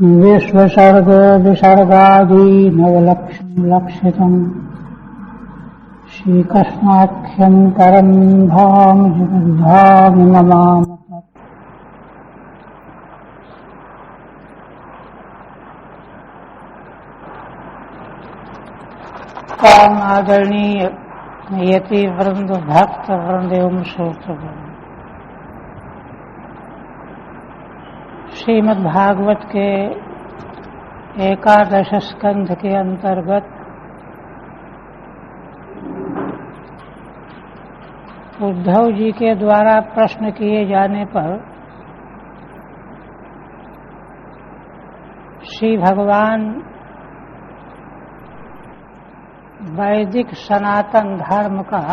विश्वसर्ग विसर्गादि नवलक्षं लक्षितम् श्रीकृष्णाख्यं परं धाम जगद्धाम नमामि। परम आदरणीय यति वृंद भक्त वृंद एवं श्रोत्र वृंद, श्रीमद् भागवत के एकादश स्कंध के अंतर्गत उद्धव जी के द्वारा प्रश्न किए जाने पर श्री भगवान वैदिक सनातन धर्म का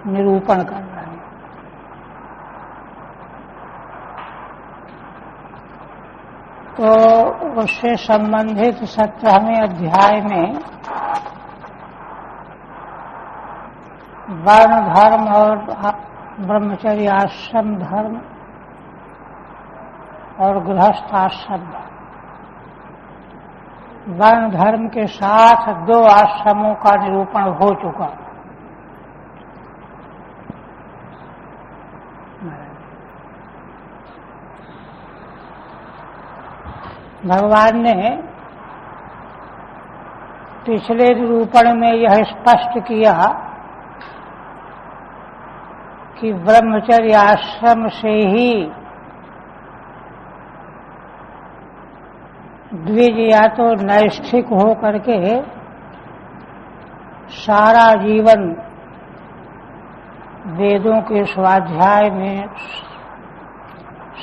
निरूपण कर रहे हैं। तो उससे संबंधित 17वें अध्याय में वर्ण धर्म और ब्रह्मचर्य आश्रम धर्म और गृहस्थ आश्रम धर्म, वर्ण धर्म के साथ 2 आश्रमों का निरूपण हो चुका। भगवान ने पिछले निरूपण में यह स्पष्ट किया कि ब्रह्मचर्य आश्रम से ही द्विज या तो नैष्ठिक हो करके सारा जीवन वेदों के स्वाध्याय में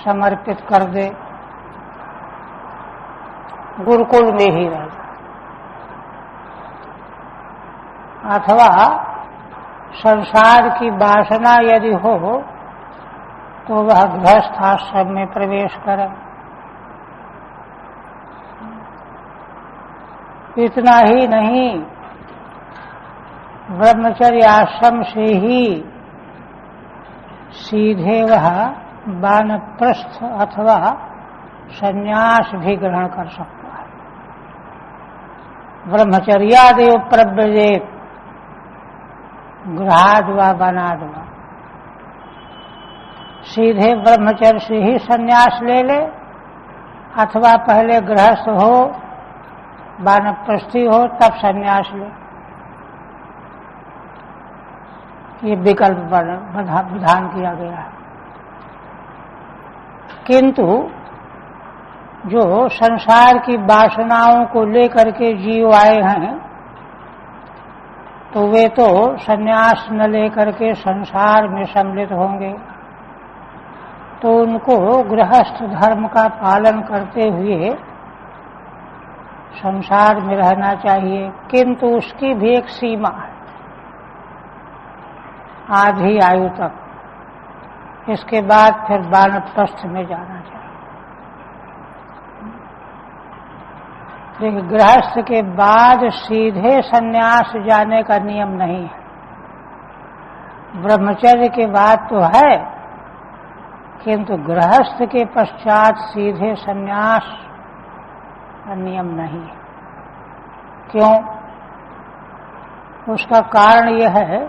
समर्पित कर दे, गुरुकुल में ही रह, अथवा संसार की वासना यदि हो तो वह गृहस्थ आश्रम में प्रवेश करे। इतना ही नहीं, ब्रह्मचर्य आश्रम से ही सीधे वह वानप्रस्थ अथवा संन्यास भी ग्रहण कर सकता है। ब्रह्मचर्यादेव प्रव्रजेत गृहाद व वनाद वा, सीधे ब्रह्मचर्य से ही संन्यास ले ले अथवा पहले गृहस्थ हो वानप्रस्थी हो तब संन्यास ले, ये विकल्प विधान किया गया है। किंतु जो संसार की वासनाओं को लेकर के जीव आए हैं तो वे तो संन्यास न लेकर के संसार में सम्मिलित होंगे, तो उनको गृहस्थ धर्म का पालन करते हुए संसार में रहना चाहिए। किंतु उसकी भी एक सीमा है, आधी आयु तक। इसके बाद फिर वानप्रस्थ में जाना चाहिए। लेकिन गृहस्थ के बाद सीधे संन्यास जाने का नियम नहीं है। ब्रह्मचर्य के बाद तो है, किंतु गृहस्थ के पश्चात सीधे संन्यास का नियम नहीं है। क्यों? उसका कारण यह है,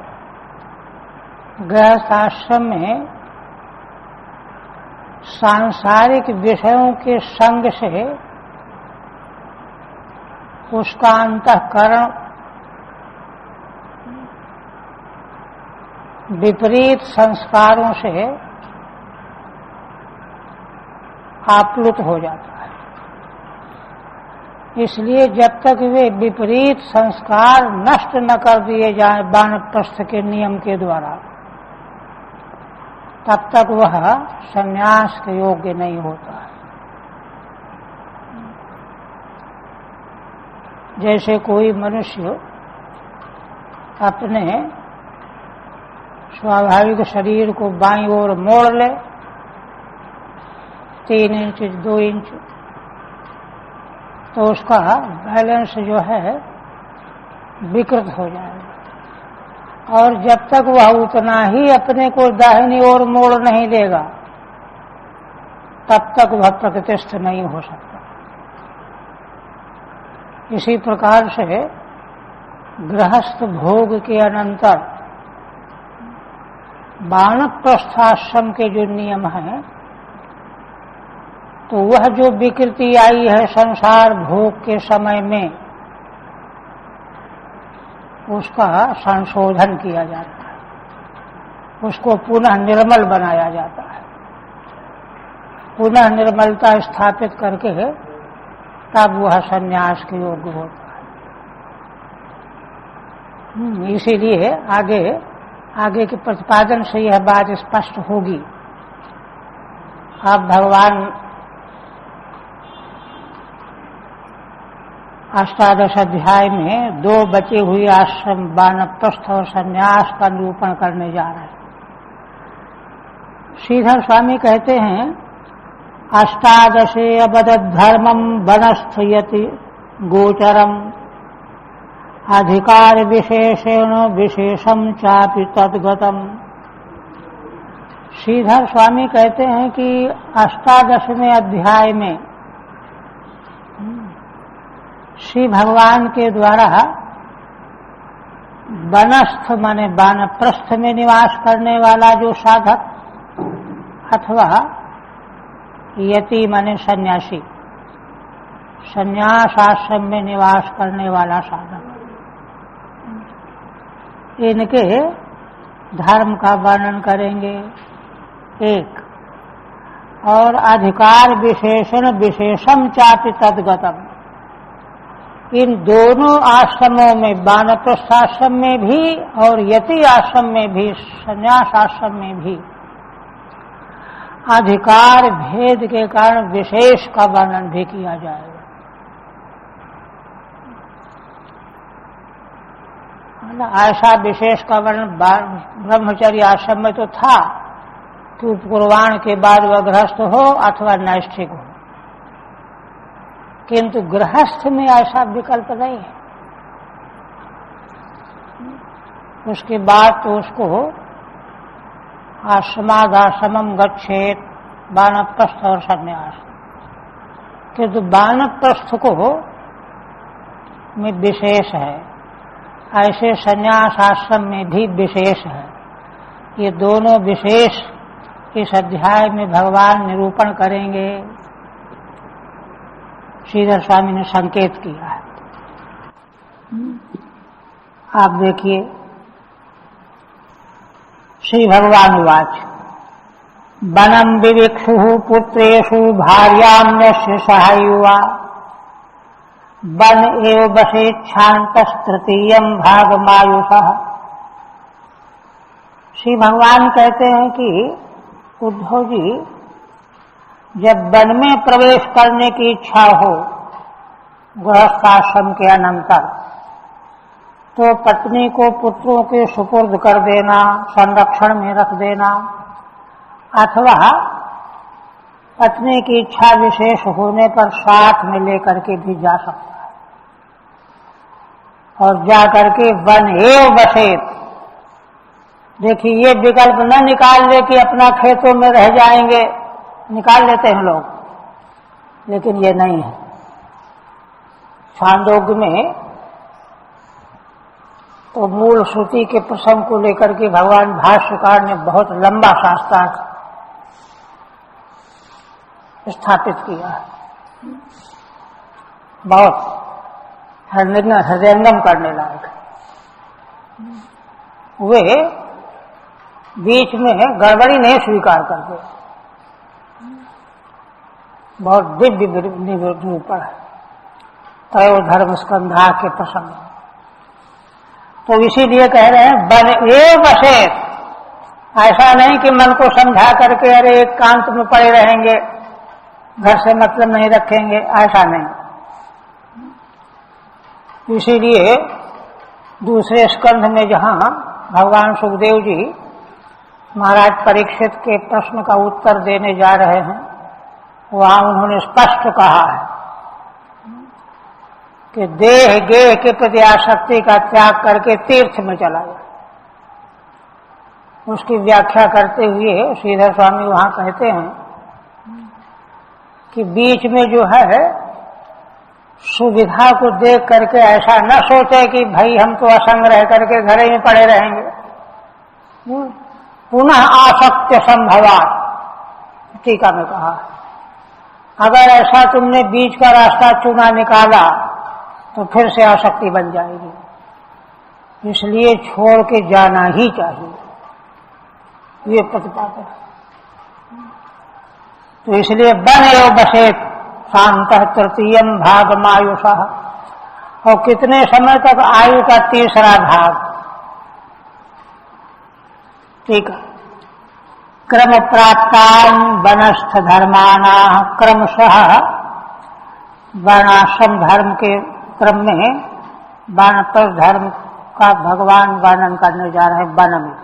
गृहस्थ आश्रम में सांसारिक विषयों के संग से उसका अंतःकरण विपरीत संस्कारों से आप्लुत हो जाता है। इसलिए जब तक वे विपरीत संस्कार नष्ट न कर दिए जाए वानप्रस्थ के नियम के द्वारा, तब तक वह संन्यास के योग्य नहीं होता है। जैसे कोई मनुष्य अपने स्वाभाविक शरीर को बाईं ओर मोड़ ले 3 इंच 2 इंच, तो उसका बैलेंस जो है विकृत हो जाएगा। और जब तक वह उतना ही अपने को दाहिनी ओर मोड़ नहीं देगा, तब तक वह प्रकृतिस्थ नहीं हो सकता। इसी प्रकार से गृहस्थ भोग के अनंतर वानप्रस्थाश्रम के जो नियम हैं, तो वह जो विकृति आई है संसार भोग के समय में, उसका संशोधन किया जाता है, उसको पुनः निर्मल बनाया जाता है। पुनः निर्मलता स्थापित करके तब वह संन्यास के योग्य होता है। इसीलिए आगे के प्रतिपादन से यह बात स्पष्ट होगी। अब भगवान अष्टादश अध्याय में 2 बचे हुए आश्रम वानप्रस्थ और संन्यास का निरूपण करने जा रहे हैं। श्रीधर स्वामी कहते हैं, अष्टादशे अबदधर्मम वनस्थयति गोचरम अधिकार विशेषेण विशेषम चापि तद्गतम। श्रीधर स्वामी कहते हैं कि 18वें अध्याय में श्री भगवान के द्वारा वनस्थ माने वानप्रस्थ में निवास करने वाला जो साधक अथवा यति माने सन्यासी, संन्यास आश्रम में निवास करने वाला साधक, इनके धर्म का वर्णन करेंगे एक, और अधिकार विशेषण विशेषम चापि तद्गतम। इन दोनों आश्रमों में, वानप्रस्थ आश्रम में भी और यति आश्रम में भी, संन्यास आश्रम में भी अधिकार भेद के कारण विशेष का वर्णन भी किया जाएगा। ऐसा विशेष का वर्णन ब्रह्मचर्य आश्रम में तो था कि उपकुर्वाण के बाद वह गृहस्थ हो अथवा नैष्ठिक हो, किंतु गृहस्थ में ऐसा विकल्प नहीं है। उसके बाद तो उसको आश्रमादाश्रमम गच्छेत, वानप्रस्थ और संन्यास, किंतु वानप्रस्थ को में विशेष है, ऐसे संन्यास आश्रम में भी विशेष है। ये दोनों विशेष इस अध्याय में भगवान निरूपण करेंगे। श्रीधर स्वामी ने संकेत किया है। आप देखिए, श्री भगवान उवाच, वनम विविक्षु पुत्रेषु भार्याम्यस्य सहायुवा वन एव वसेच्छान्तस्तृतीयं भागमायुषः। श्री भगवान कहते हैं कि उद्धव जी, जब वन में प्रवेश करने की इच्छा हो गृहस्थाश्रम के अनंतर, तो पत्नी को पुत्रों के सुपुर्द कर देना, संरक्षण में रख देना, अथवा पत्नी की इच्छा विशेष होने पर साथ में लेकर के भी जा सकता है, और जाकर के वन एव वसेत। देखिए, ये विकल्प न निकाल ले कि अपना खेतों में रह जाएंगे, निकाल लेते हैं लोग, लेकिन ये नहीं है। छांदोग्य में तो मूल श्रुति के प्रसंग को लेकर के भगवान भाष्यकार ने बहुत लंबा शास्त्रार्थ स्थापित किया है, बहुत हृदयंगम करने लायक। वे बीच में गड़बड़ी नहीं स्वीकार करते, बहुत दिव्य निरूपण है त्रयो धर्म स्कंधा के प्रसंग। तो इसीलिए कह रहे हैं वन एव वसेत। ऐसा नहीं कि मन को समझा करके अरे एकांत में पड़े रहेंगे, घर से मतलब नहीं रखेंगे, ऐसा नहीं। इसीलिए दूसरे स्कंध में जहां भगवान सुखदेव जी महाराज परीक्षित के प्रश्न का उत्तर देने जा रहे हैं, वहां उन्होंने स्पष्ट कहा है कि देह गेह के प्रति आसक्ति का त्याग करके तीर्थ में चला जाए। उसकी व्याख्या करते हुए श्रीधर स्वामी वहां कहते हैं कि बीच में जो है सुविधा को देख करके ऐसा न सोचे कि भाई हम तो असंग रह करके घर ही में पड़े रहेंगे। पुनः आसक्त्य संभवात, टीका में कहा, अगर ऐसा तुमने बीच का रास्ता चुना निकाला तो फिर से आसक्ति बन जाएगी, इसलिए छोड़ के जाना ही चाहिए, ये प्रतिपादन। तो इसलिए बन एव बसेत शांत तृतीयम भागमायुषा, और कितने समय तक? आयु का तीसरा भाग। ठीक है। क्रम प्राप्तान वनस्थ धर्माना, क्रमशः वर्णाश्रम धर्म के क्रम में वानप्रस्थ धर्म का भगवान वर्णन करने जा रहे हैं वन में।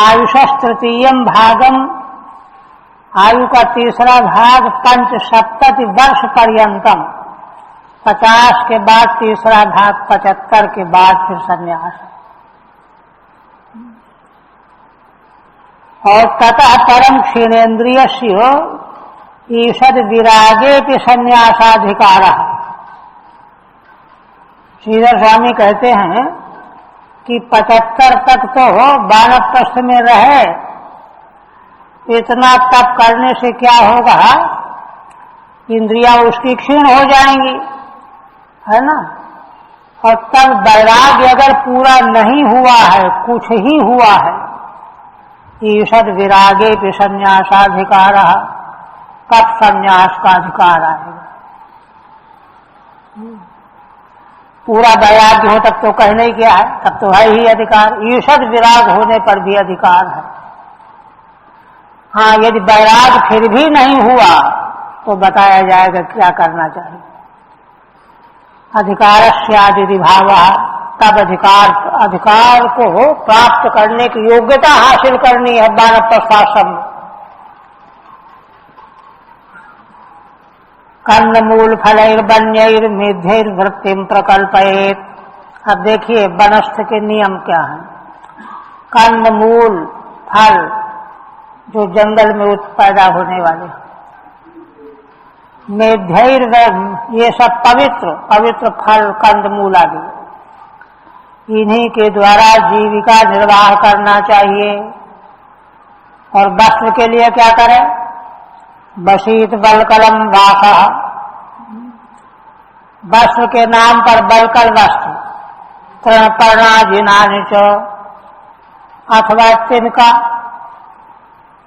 आयुष तृतीयम भागम, आयु का तीसरा भाग 75 वर्ष पर्यंतम, 50 के बाद तीसरा भाग, 75 के बाद फिर संन्यास। और ततः परम क्षीणेन्द्रियस्य ईषद विरागे संन्यासाधिकार। श्रीधर स्वामी कहते हैं कि 75 तक तो वानप्रस्थ में रहे, इतना तप करने से क्या होगा? इंद्रियां उसकी क्षीण हो जाएंगी, है ना। और तब वैराग्य अगर पूरा नहीं हुआ है, कुछ ही हुआ है, ईषद विरागे पे संन्यासाधिकार, कब संन्यास का अधिकार आएगा? पूरा वैराग्य हो तब तो कहने क्या है, तब तो है ही अधिकार। ईषद विराग होने पर भी अधिकार है। हाँ, यदि वैराग फिर भी नहीं हुआ तो बताया जाएगा क्या करना चाहिए। अधिकारस्यादि भावः, तब अधिकार को प्राप्त करने की योग्यता हासिल करनी है वानप्रस्थाश्रम में। कंदमूल फलैर्वन्यैर् मेध्यैर्वृत्तिं प्रकल्पयेत्। अब देखिए वनस्थ के नियम क्या हैं। कंदमूल फल जो जंगल में पैदा होने वाले, मेध्यैर, ये सब पवित्र फल कंदमूल आदि, इन्हीं के द्वारा जीविका निर्वाह करना चाहिए। और वस्त्र के लिए क्या करें? बसीत बलकलम वासः, वस्त्र के नाम पर बलकल वस्त्र, तृणपर्णाजिनानि च, अथवा तिनका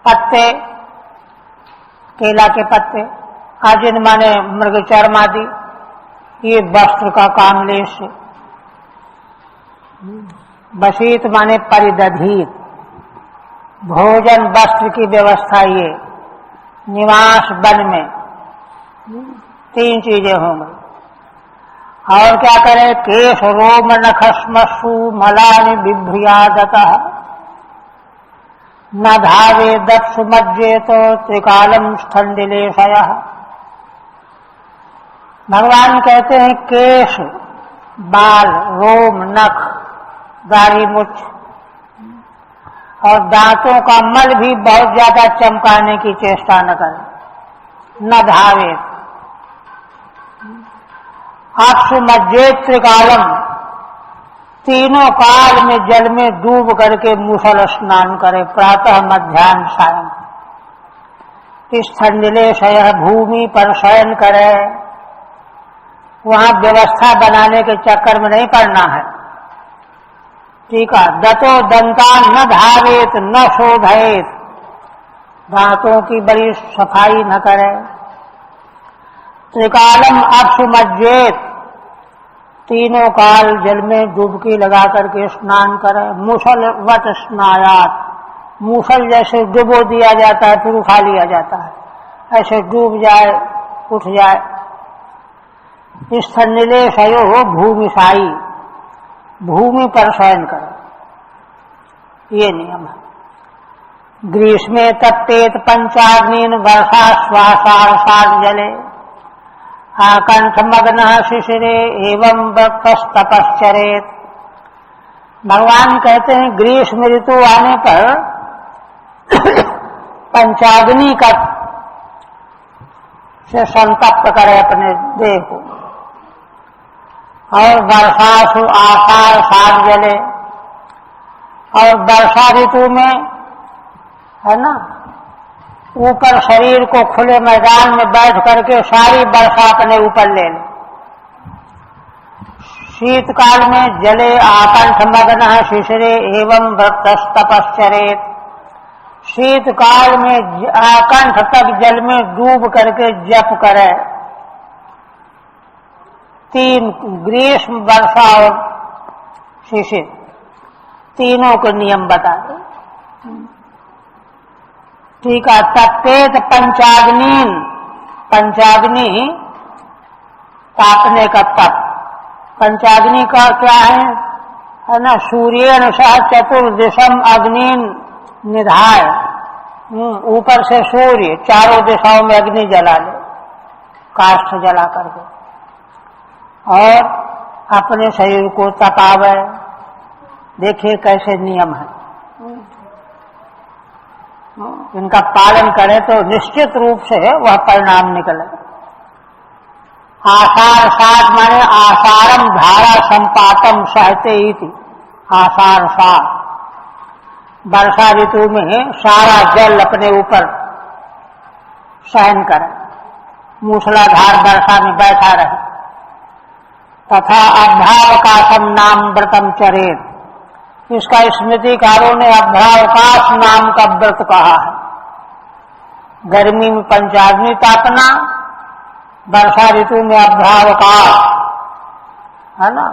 पत्ते, केला के पत्ते, आजिन माने मृगचर्म आदि, ये वस्त्र का काम लेश। बसीत माने परिदधित, भोजन वस्त्र की व्यवस्था, ये निवास वन में 3 चीजें होंगी। और क्या करे? केश रोम नखश्मश्रु मलानि बिभ्रियादतः, न धावे दत्सु मज्जेत त्रिकालम स्थंडिलेशयः। भगवान कहते हैं केश, बाल, रोम, नख, दाढ़ी मूछ और दांतों का मल भी बहुत ज्यादा चमकाने की चेष्टा न करें। न धावे, अक्षु मज्जे त्रिकालम, तीनों काल में जल में डूब करके मूसल स्नान करे, प्रातः मध्याह्न सायं। इस ठंडिलेशय, भूमि पर शयन करे, वहां व्यवस्था बनाने के चक्कर में नहीं पड़ना है। ठीक है। दतो दंतान न धावेत न शोधयेत, दांतों की बड़ी सफाई न करे। त्रिकालम अक्षुमज्जेत, तीनों काल जल में डुबकी लगा करके स्नान करे। मुसलवत स्नायात, मूसल जैसे डुबो दिया जाता है फिर उठा लिया जाता है, ऐसे डूब जाए उठ जाए। स्थनिलेशयो भूमिशाई, भूमि पर शयन करे, ये नियम है। ग्रीष्मे तप्तेत पंचाग्नीन वर्षा श्वासारसाद जले, आकंठ मग्न शिशिरे एवं वक्तस्तपश्चरेत। भगवान कहते हैं ग्रीष्म ऋतु आने पर पंचाग्नि का से संतप्त करे अपने देह को। और वर्षासु आषाढ़ साग जले, और वर्षा ऋतु में है ना, ऊपर शरीर को खुले मैदान में बैठ करके सारी वर्षा अपने ऊपर ले ले। शीतकाल में जले आकंठ मग्न शिशिरे एवं व्रतस्तपश्चरेत, शीतकाल में आकंठ तक जल में डूब करके जप करे। 3 ग्रीष्म, वर्षा और शिशिर, तीनों के नियम बता दे। ठीक है। तपेत पंचाग्नि, पंचाग्नि तापने का तप। पंचाग्नि का क्या है ना, सूर्येण सह चतुर्दिशम अग्नि निधाय, ऊपर से सूर्य चारों दिशाओं में अग्नि जला ले, काष्ठ जला करके, और अपने शरीर को तपावे। देखिए कैसे नियम है, इनका पालन करें तो निश्चित रूप से वह परिणाम निकले। आषाढ़ सात माने आषाढ़म धारा संपातम सहते इति, आषाढ़ सात वर्षा ऋतु में सारा जल अपने ऊपर सहन करे, मूसलाधार वर्षा में बैठा रहे। तथा अभ्रावकाशम नाम व्रतम चरेत, इसका स्मृतिकारों ने अभ्रावकाश नाम का व्रत कहा है। गर्मी में पंचाग्नि तापना, वर्षा ऋतु में अभ्रावकाश, है ना,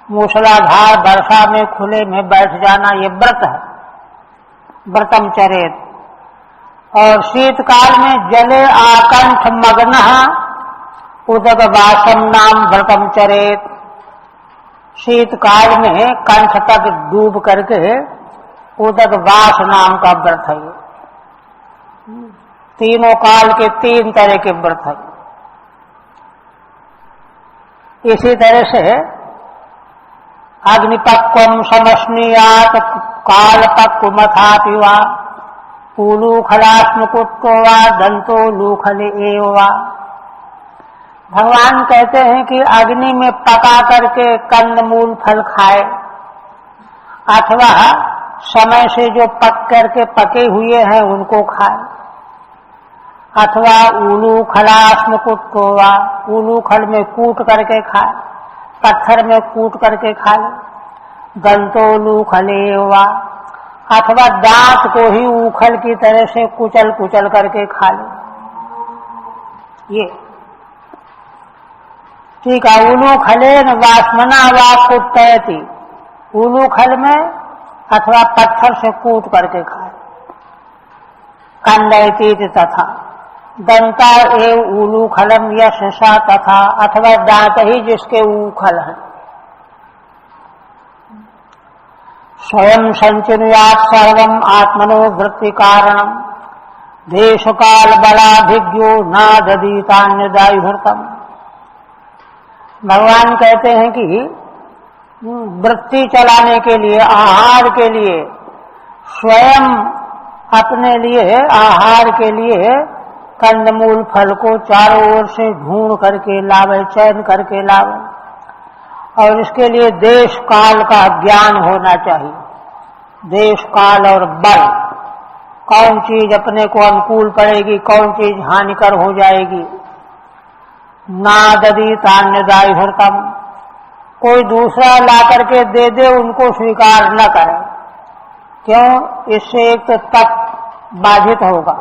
मूसलाधार वर्षा में खुले में बैठ जाना, ये व्रत है, व्रतम चरेत। और शीतकाल में जले आकंठ मग्न उदक वासम नाम व्रतम चरेत, शीतकाल में कंठ तक डूब करके उदक वास नाम का व्रत है। तीनों काल के 3 तरह के व्रत है। इसी तरह से अग्निपक्वम समस्नीयात काल पक्व मथा पिवा पूलूखलास्मकुत्तो वा दंतो लूखल एवा। भगवान कहते हैं कि अग्नि में पका करके कंदमूल फल खाए, अथवा समय से जो पक करके पके हुए हैं उनको खाए, अथवा उलू खलास्मकुत्तो वा, उलू खल में कूट करके खाए, पत्थर में कूट करके खा ले। दंतो लूखले वा, अथवा दांत को ही उखल की तरह से कुचल कुचल करके खा ले। ये ठीक है। उलू खलेन वास्मना वा कुत्तयति, उलू खल में अथवा पत्थर से कूट करके खाए। कंदयति तथा दंता एव उलू खलम यशसा तथा, अथवा दांत ही जिसके उखल है। स्वयं संचिनुयात् सर्वम आत्मनो वृत्ति कारणम देश काल बलाभिज्ञो न ददीतान्यदायुहृतम। भगवान कहते हैं कि वृत्ति चलाने के लिए, आहार के लिए, स्वयं अपने लिए आहार के लिए कंदमूल फल को चारों ओर से ढूंढ करके लावे, चयन करके लावे। और इसके लिए देश काल का ज्ञान होना चाहिए। देश काल और बल, कौन चीज अपने को अनुकूल पड़ेगी, कौन चीज हानिकर हो जाएगी। नाददी तान्यदायी हृतम, कोई दूसरा ला करके दे दे उनको स्वीकार न करे। क्यों? इससे एक तो तप बाधित होगा।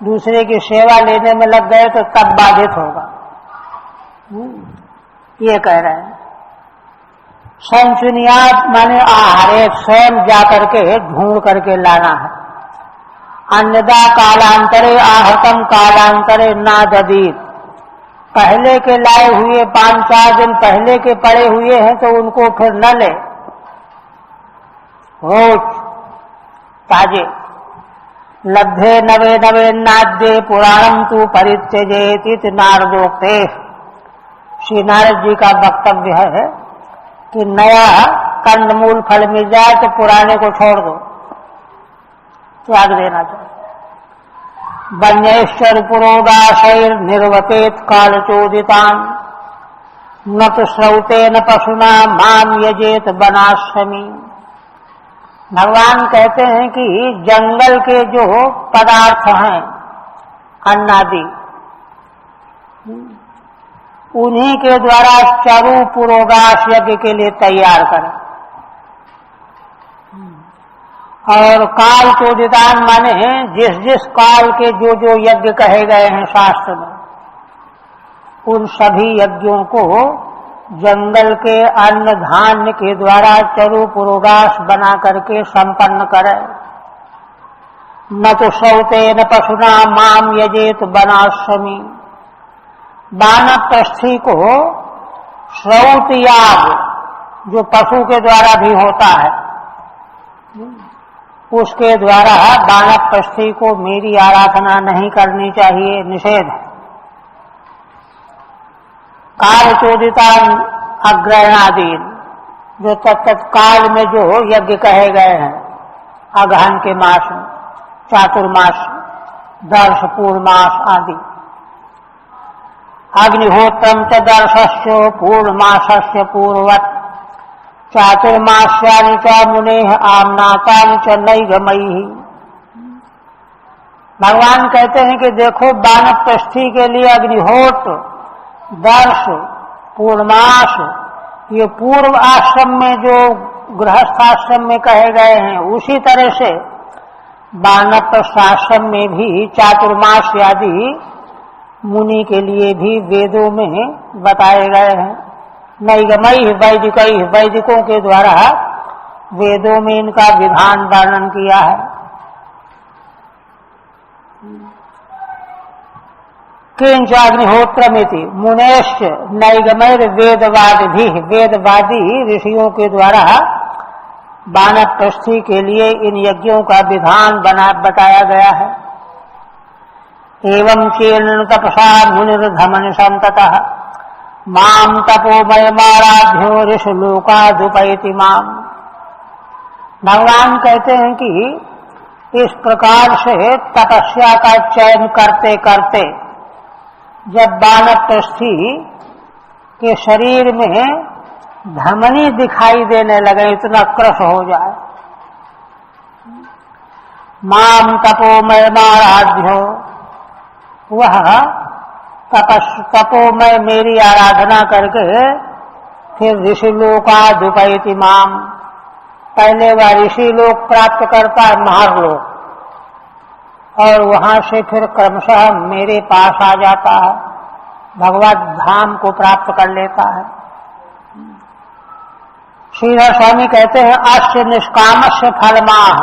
दूसरे की सेवा लेने में लग गए तो तब बाधित होगा। ये कह रहे हैं। संचुनियात माने आहार, स्वयं जा करके ढूंढ करके लाना है। अन्यदा कालांतरे आहतम कालांतरे ना ददीत, पहले के लाए हुए 5-4 दिन पहले के पड़े हुए हैं तो उनको फिर न ले, रोज ताजे। लब्धे नवे नवे नाद्ये पुराणम तु परित्यजेति नारदोक्ते। श्री नारद जी का वक्तव्य है कि नया कंदमूल फल मिल जाए तो पुराने को छोड़ दो, त्याग देना चाहिए। वन्यैश्चर पुरोदाशैर्निर्वपेत कालचोदितान् न तो श्रौतेन पशुना माम यजेत वनाश्रमी। भगवान कहते हैं कि जंगल के जो पदार्थ हैं अन्नादि, उन्हीं के द्वारा चरु पुरोगास यज्ञ के लिए तैयार करें। और काल चोदितान माने जिस जिस काल के जो जो यज्ञ कहे गए हैं शास्त्र में, उन सभी यज्ञों को जंगल के अन्न धान्य के द्वारा चरु पुरोगास बना करके संपन्न करे। न तो सौते न पशुना माम यजेत वनाश्रमी। वानप्रस्थी को श्रौत याग जो पशु के द्वारा भी होता है, उसके द्वारा वानप्रस्थी को मेरी आराधना नहीं करनी चाहिए, निषेध है। काल चोदिता अग्रहणादीन जो तत्काल में जो यज्ञ कहे गए हैं, अगहन के मास में, चातुर्मास, दर्श, पूर्णमास आदि। अग्निहोत्रम च दर्शस्य पूर्णमासस्य पूर्ववत् चातुर्मास्यानि च मुनेः आमनातानि च नैगमैः। भगवान कहते हैं कि देखो, वानप्रस्थी के लिए अग्निहोत्र, दर्श, पूर्णमास, ये पूर्व आश्रम में जो गृहस्थ आश्रम में कहे गए हैं, उसी तरह से वानप्रस्थ आश्रम में भी चातुर्मास आदि मुनि के लिए भी वेदों में बताए गए हैं। नैगमैः वैदिकैः, वैदिकों के द्वारा वेदों में इनका विधान वर्णन किया है। किंच अग्निहोत्रमिति मुनेश्च नैगमैर वेदवादिभिः, वेदवादी ऋषियों के द्वारा वानप्रस्थी के लिए इन यज्ञों का विधान बताया गया है। एवं चेन्न तपसा मुनिर्धमन संततः माम तपोमयमाराध्यो ऋषिलोकादुपैति माम। भगवान कहते हैं कि इस प्रकार से तपस्या का चयन करते करते जब वानप्रस्थी के शरीर में धमनी दिखाई देने लगे, इतना क्रश हो जाए, माम तपोमयमाराध्यो, वह तपोमय मेरी आराधना करके फिर ऋषिलोकादुपैति माम, पहले वह ऋषि लोक प्राप्त करता है, महारलोक, और वहां से फिर क्रमशः मेरे पास आ जाता है, भगवत धाम को प्राप्त कर लेता है। श्रीधर स्वामी कहते हैं अस्य निष्कामस्य फलमाह,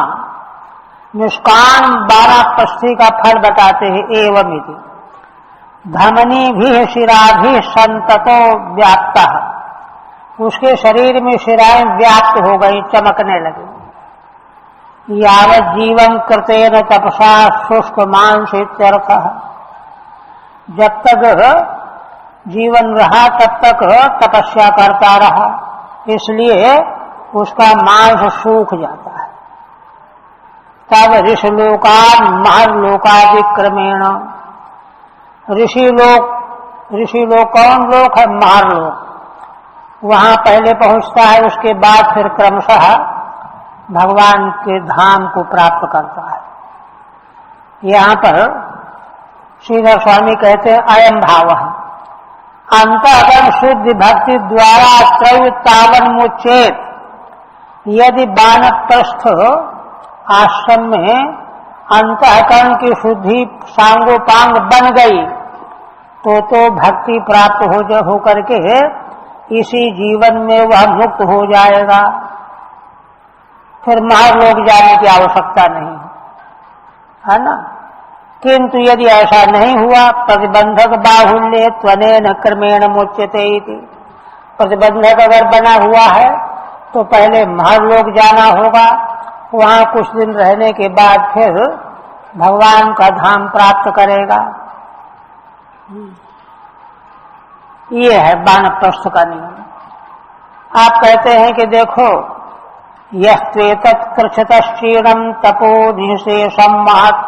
निष्काम वानप्रस्थी का फल बताते हैं। एवं इति धमनी भी शिरा भी संततो व्याप्ता, उसके शरीर में शिराएं व्याप्त हो गई, चमकने लगी। यावत् जीवन कृतेन तपसा शुष्क मांस इत्यर्थः, जब तक जीवन रहा तब तक तपस्या करता रहा, इसलिए उसका मांस सूख जाता है। तब ऋषिलोकान महर्लोकादिक्रमेण, ऋषिलोक कौन लोक है? महर्लोक, वहां पहले पहुंचता है, उसके बाद फिर क्रमशः भगवान के धाम को प्राप्त करता है। यहाँ पर श्रीधर स्वामी कहते हैं अयम भावः अंतःकरण शुद्धि भक्ति द्वारा त्रयोतावन मुच्चेत। यदि वानप्रस्थ आश्रम में अंतःकरण की शुद्धि सांगोपांग बन गई तो भक्ति प्राप्त हो करके इसी जीवन में वह मुक्त हो जाएगा, फिर महर्लोक जाने की आवश्यकता नहीं है ना। किंतु यदि ऐसा नहीं हुआ, प्रतिबंधक बाहुल्य त्वनेन क्रमेण मुच्यते इति, प्रतिबंधक अगर बना हुआ है तो पहले महर्लोक जाना होगा, वहां कुछ दिन रहने के बाद फिर भगवान का धाम प्राप्त करेगा। ये है वानप्रस्थ का नियम। आप कहते हैं कि देखो, यस्त्वेतत् कृच्छतश्चीर्णं तपो निःशेषं महत्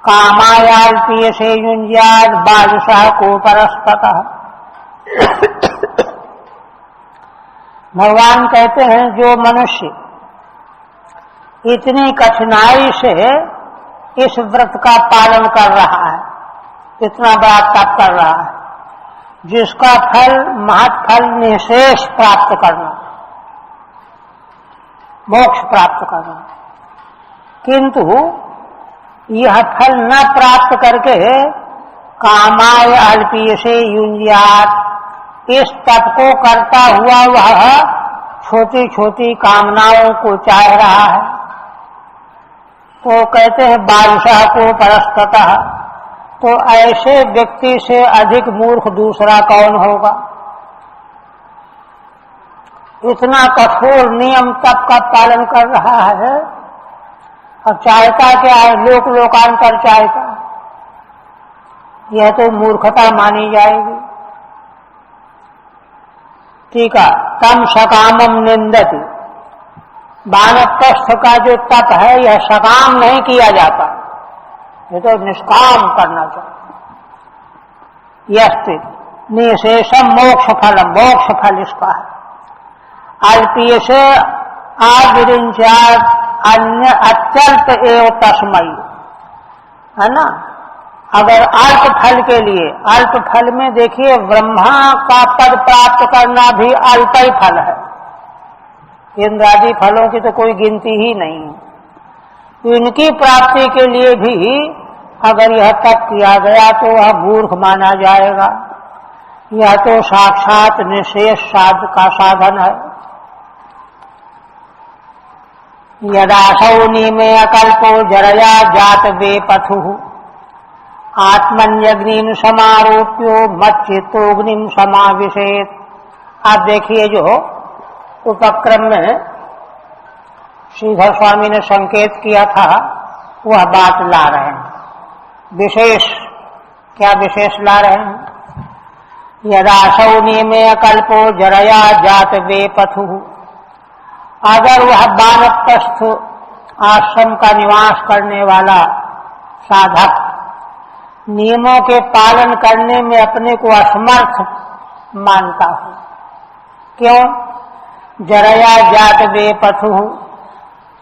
कामायाल्पीय से युंज्याद बादशाह को परस्ततः। भगवान कहते हैं जो मनुष्य इतनी कठिनाई से इस व्रत का पालन कर रहा है, इतना बड़ा तप कर रहा है, जिसका फल महत् फल निशेष प्राप्त करना, मोक्ष प्राप्त करना, किंतु यह फल न प्राप्त करके कामाय अल्पीय से युंज्यात, इस तप को करता हुआ वह छोटी छोटी कामनाओं को चाह रहा है, तो कहते हैं बादशाह को परस्ततः। तो ऐसे व्यक्ति से अधिक मूर्ख दूसरा कौन होगा। इतना कठोर नियम तप का पालन कर रहा है और चाहता क्या है, लोक लोकांतर चाहता, यह तो मूर्खता मानी जाएगी। ठीक है, तम सकामम निंदति, वानप्रस्थ का जो तप है यह सकाम नहीं किया जाता, ये तो निष्काम करना चाहिए। यस्ति निशेषम मोक्ष फलम, मोक्ष फल इसका है। अल्पीय से आविरिंचात अन्य अत्यल्प एव तस्मयी, है ना। अगर अल्प फल के लिए, अल्प फल में देखिए ब्रह्मा का पद प्राप्त करना भी अल्प ही फल है, इंद्रादि फलों की तो कोई गिनती ही नहीं है। तो इनकी प्राप्ति के लिए भी अगर यह तप किया गया तो वह मूर्ख माना जाएगा। यह तो साक्षात निशेष साध का साधन है। यदासौ निमे अकल्पो जरया जात बेपथु आत्मन्यग्निम समारोप्यो मच्चित्तोग्निम समाविशेत। आप देखिए जो उपक्रम में श्रीधर स्वामी ने संकेत किया था वह बात ला रहे हैं। विशेष क्या विशेष ला रहे हैं। यदासौ नियमे अकल्पो जरया जात बेपथु, अगर वह वानप्रस्थ आश्रम का निवास करने वाला साधक नियमों के पालन करने में अपने को असमर्थ मानता हो, क्यों। जरया जात बेपथु,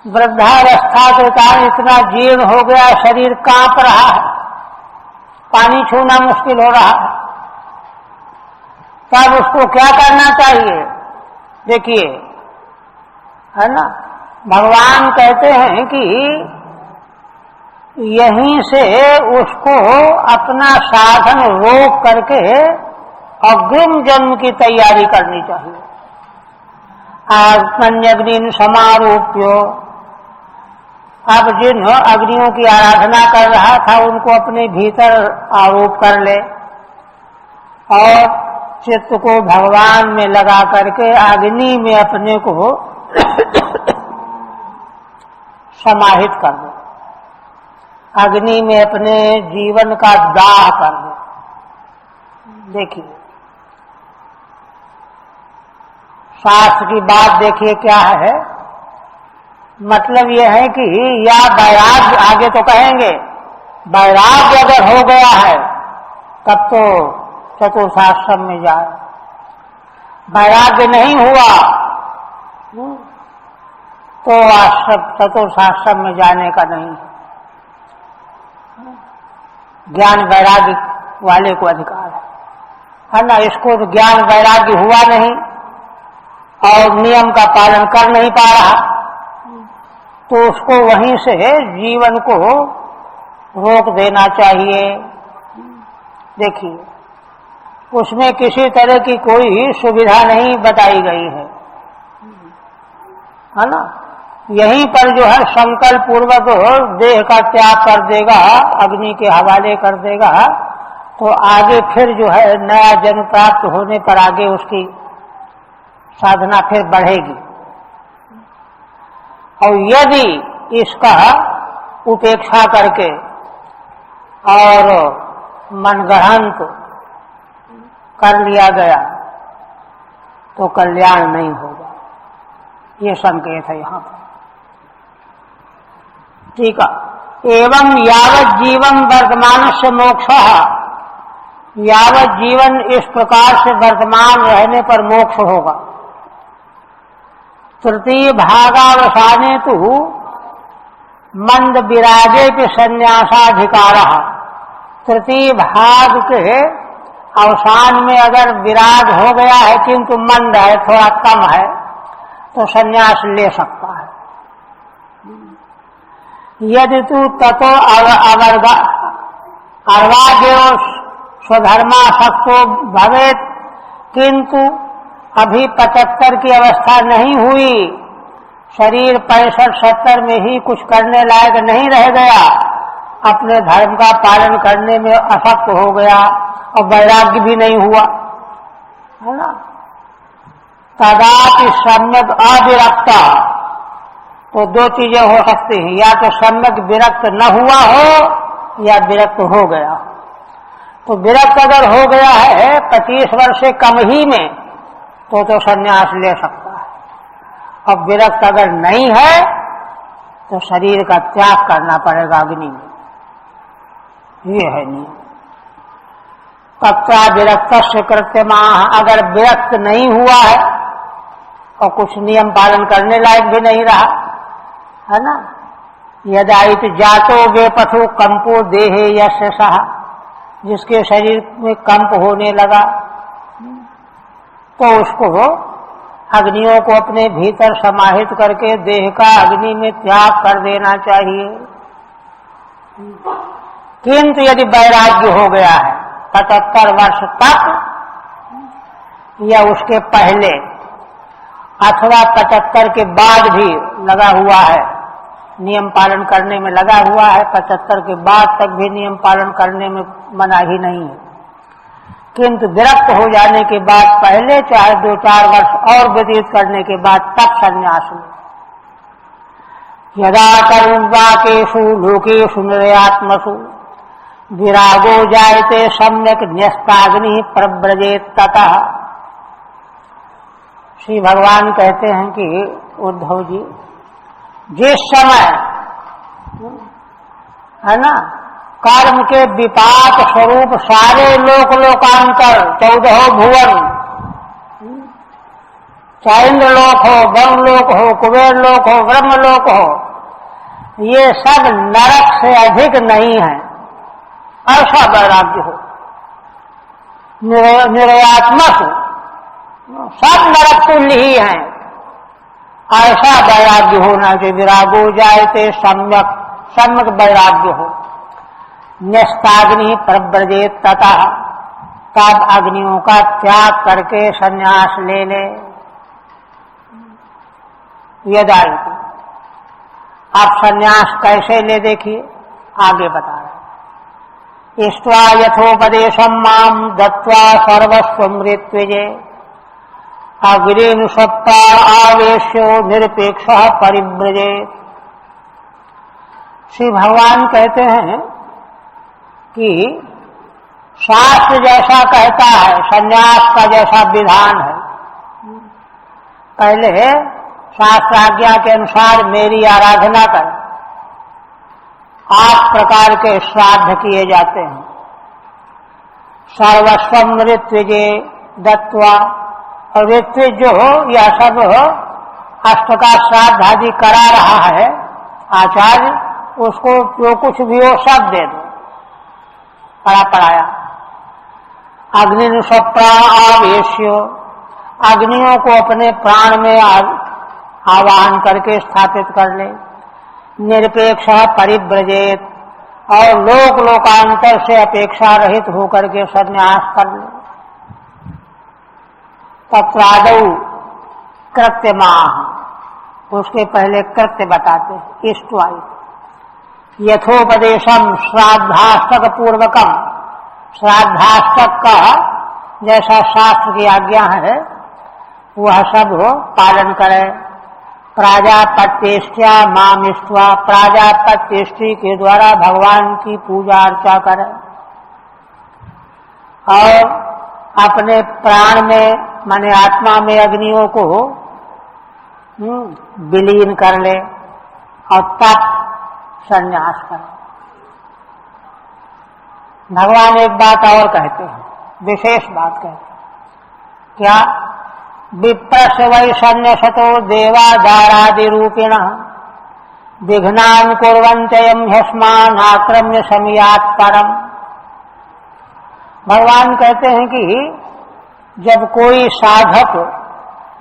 वृद्धावस्था के कारण इतना जीर्ण हो गया, शरीर कांप रहा है, पानी छूना मुश्किल हो रहा है, तब उसको क्या करना चाहिए। देखिए, है ना, भगवान कहते हैं कि यहीं से उसको अपना साधन रोक करके अग्रिम जन्म की तैयारी करनी चाहिए। आत्मन्यग्निम समारोप्यो, अब जिन अग्नियों की आराधना कर रहा था उनको अपने भीतर आरोप कर ले और चित्त को भगवान में लगा करके अग्नि में अपने को समाहित कर दो, अग्नि में अपने जीवन का दाह कर दो। देखिए शास्त्र की बात देखिए क्या है, मतलब यह है कि या वैराग्य, आगे तो कहेंगे वैराग्य अगर हो गया है तब तो चतुर्थाश्रम में जाए, वैराग्य नहीं हुआ तो आश्रम चतुर्थाश्रम में जाने का नहीं। ज्ञान वैराग्य वाले को अधिकार है ना। इसको तो ज्ञान वैराग्य हुआ नहीं और नियम का पालन कर नहीं पा रहा, तो उसको वहीं से जीवन को रोक देना चाहिए। देखिए उसमें किसी तरह की कोई सुविधा नहीं बताई गई है ना। यहीं पर जो है संकल्प पूर्वक देह का त्याग कर देगा, अग्नि के हवाले कर देगा, तो आगे फिर जो है नया जन्म प्राप्त होने पर आगे उसकी साधना फिर बढ़ेगी। और यदि इसका उपेक्षा करके और मनगढ़ंत कर लिया गया तो कल्याण नहीं होगा, ये संकेत है यहाँ पर। ठीक है। एवं यावत जीवन वर्तमान से मोक्ष, यावत जीवन इस प्रकार से वर्तमान रहने पर मोक्ष होगा। तृतीय भागावसाने तो मंद विरागे के संन्यासाधिकार, तृतीय भाग के अवसान में अगर विराग हो गया है किंतु मंद है, थोड़ा कम है, तो संन्यास ले सकता है। यदि तू ततो अर्वाग्यो स्वधर्मा शक्तो भवेत, किंतु अभी 75 की अवस्था नहीं हुई, शरीर 65-70 में ही कुछ करने लायक नहीं रह गया, अपने धर्म का पालन करने में असक्त हो गया और वैराग्य भी नहीं हुआ, है ना। तदापि सम्यक अविरक्ता, तो दो चीजें हो सकती हैं, या तो सम्यक विरक्त न हुआ हो या विरक्त हो गया। तो विरक्त अगर हो गया है 25 वर्ष से कम ही में, तो संन्यास ले सकता है। अब विरक्त अगर नहीं है तो शरीर का त्याग करना पड़ेगा अग्नि में, ये है नियम। तत्वा विरक्त से कृत्यमाह, अगर विरक्त नहीं हुआ है और कुछ नियम पालन करने लायक भी नहीं रहा, है ना। यदाइत जातो वेपथु कंपो देहे यस्य सह, जिसके शरीर में कंप होने लगा तो उसको अग्नियों को अपने भीतर समाहित करके देह का अग्नि में त्याग कर देना चाहिए। किंतु यदि वैराग्य हो गया है 75 वर्ष तक या उसके पहले अथवा 75 के बाद भी लगा हुआ है, नियम पालन करने में लगा हुआ है, 75 के बाद तक भी नियम पालन करने में मनाही नहीं है, किंतु विरक्त हो जाने के बाद पहले चाहे 2-4 वर्ष और व्यतीत करने के बाद तब संन्यास में। यदा कर्मवाकेषु लोकेषु निर्यात्मसु विरागो जायते सम्यक न्यस्ताग्नि प्रव्रजेत ततः। श्री भगवान कहते हैं कि उद्धव जी, जिस समय, है ना, कर्म के विपाक स्वरूप सारे लोक लोकांतर 14 भुवन, चाहे इंद्रलोक हो, ब्रह्मलोक हो, कुबेर लोक हो, ब्रह्मलोक हो, ये सब नरक से अधिक नहीं है, ऐसा वैराग्य हो। निर्यात्मक सब नरक तुल्य ही हैं, ऐसा वैराग्य होना चाहिए। विरागो जायते सम्यक, सम्यक वैराग्य हो। न्यस्ताग्नि प्रव्रजेत ततः, तब अग्नियों का त्याग करके संन्यास ले ले। यदायित, आप संन्यास कैसे ले देखिए, आगे बता रहे। इष्ट्वा यथोपदेशम माम दत्वा सर्वस्व मृत्युजे अग्निनुषप्ता आवेश्यो निरपेक्ष परिव्रजेत। श्री भगवान कहते हैं कि शास्त्र जैसा कहता है, संन्यास का जैसा विधान है, पहले शास्त्राज्ञा के अनुसार मेरी आराधना कर। 8 प्रकार के श्राद्ध किए जाते हैं। सर्वस्व मृत्युजे दत्वा, और ऋत्विज जो हो यह सब अष्ट का श्राद्ध आदि करा रहा है आचार्य, उसको जो कुछ भी हो सब दे दो, पड़ा पड़ाया। अग्निनुषप्राण आवेश्यो, अग्नियों को अपने प्राण में आवाहन करके स्थापित कर ले। निरपेक्ष परिव्रजेत, और लोक लोकांतर से अपेक्षा रहित होकर के संन्यास कर ले। तत्रादौ कृत्यमाह, उसके पहले कृत्य बताते हैं। इष्टवायु यथोपदेशम श्राद्धाष्टक पूर्वकम, श्राद्धाष्टक का जैसा शास्त्र की आज्ञा है वह सब पालन करे। प्राजापत्येष्ट्या मामिष्ट्वा, प्राजापत्येष्टि के द्वारा भगवान की पूजा अर्चा करे और अपने प्राण में माने आत्मा में अग्नियों को विलीन कर ले और तब संन्यास करें। भगवान एक बात और कहते हैं, विशेष बात कहते हैं, क्या? विप्रस्य वै संन्यसतो देवादारादि रूपिण विघ्नान् कुर्वन्त्ययं ह्यस्मान् आक्रम्य समियात् परम। भगवान कहते हैं कि जब कोई साधक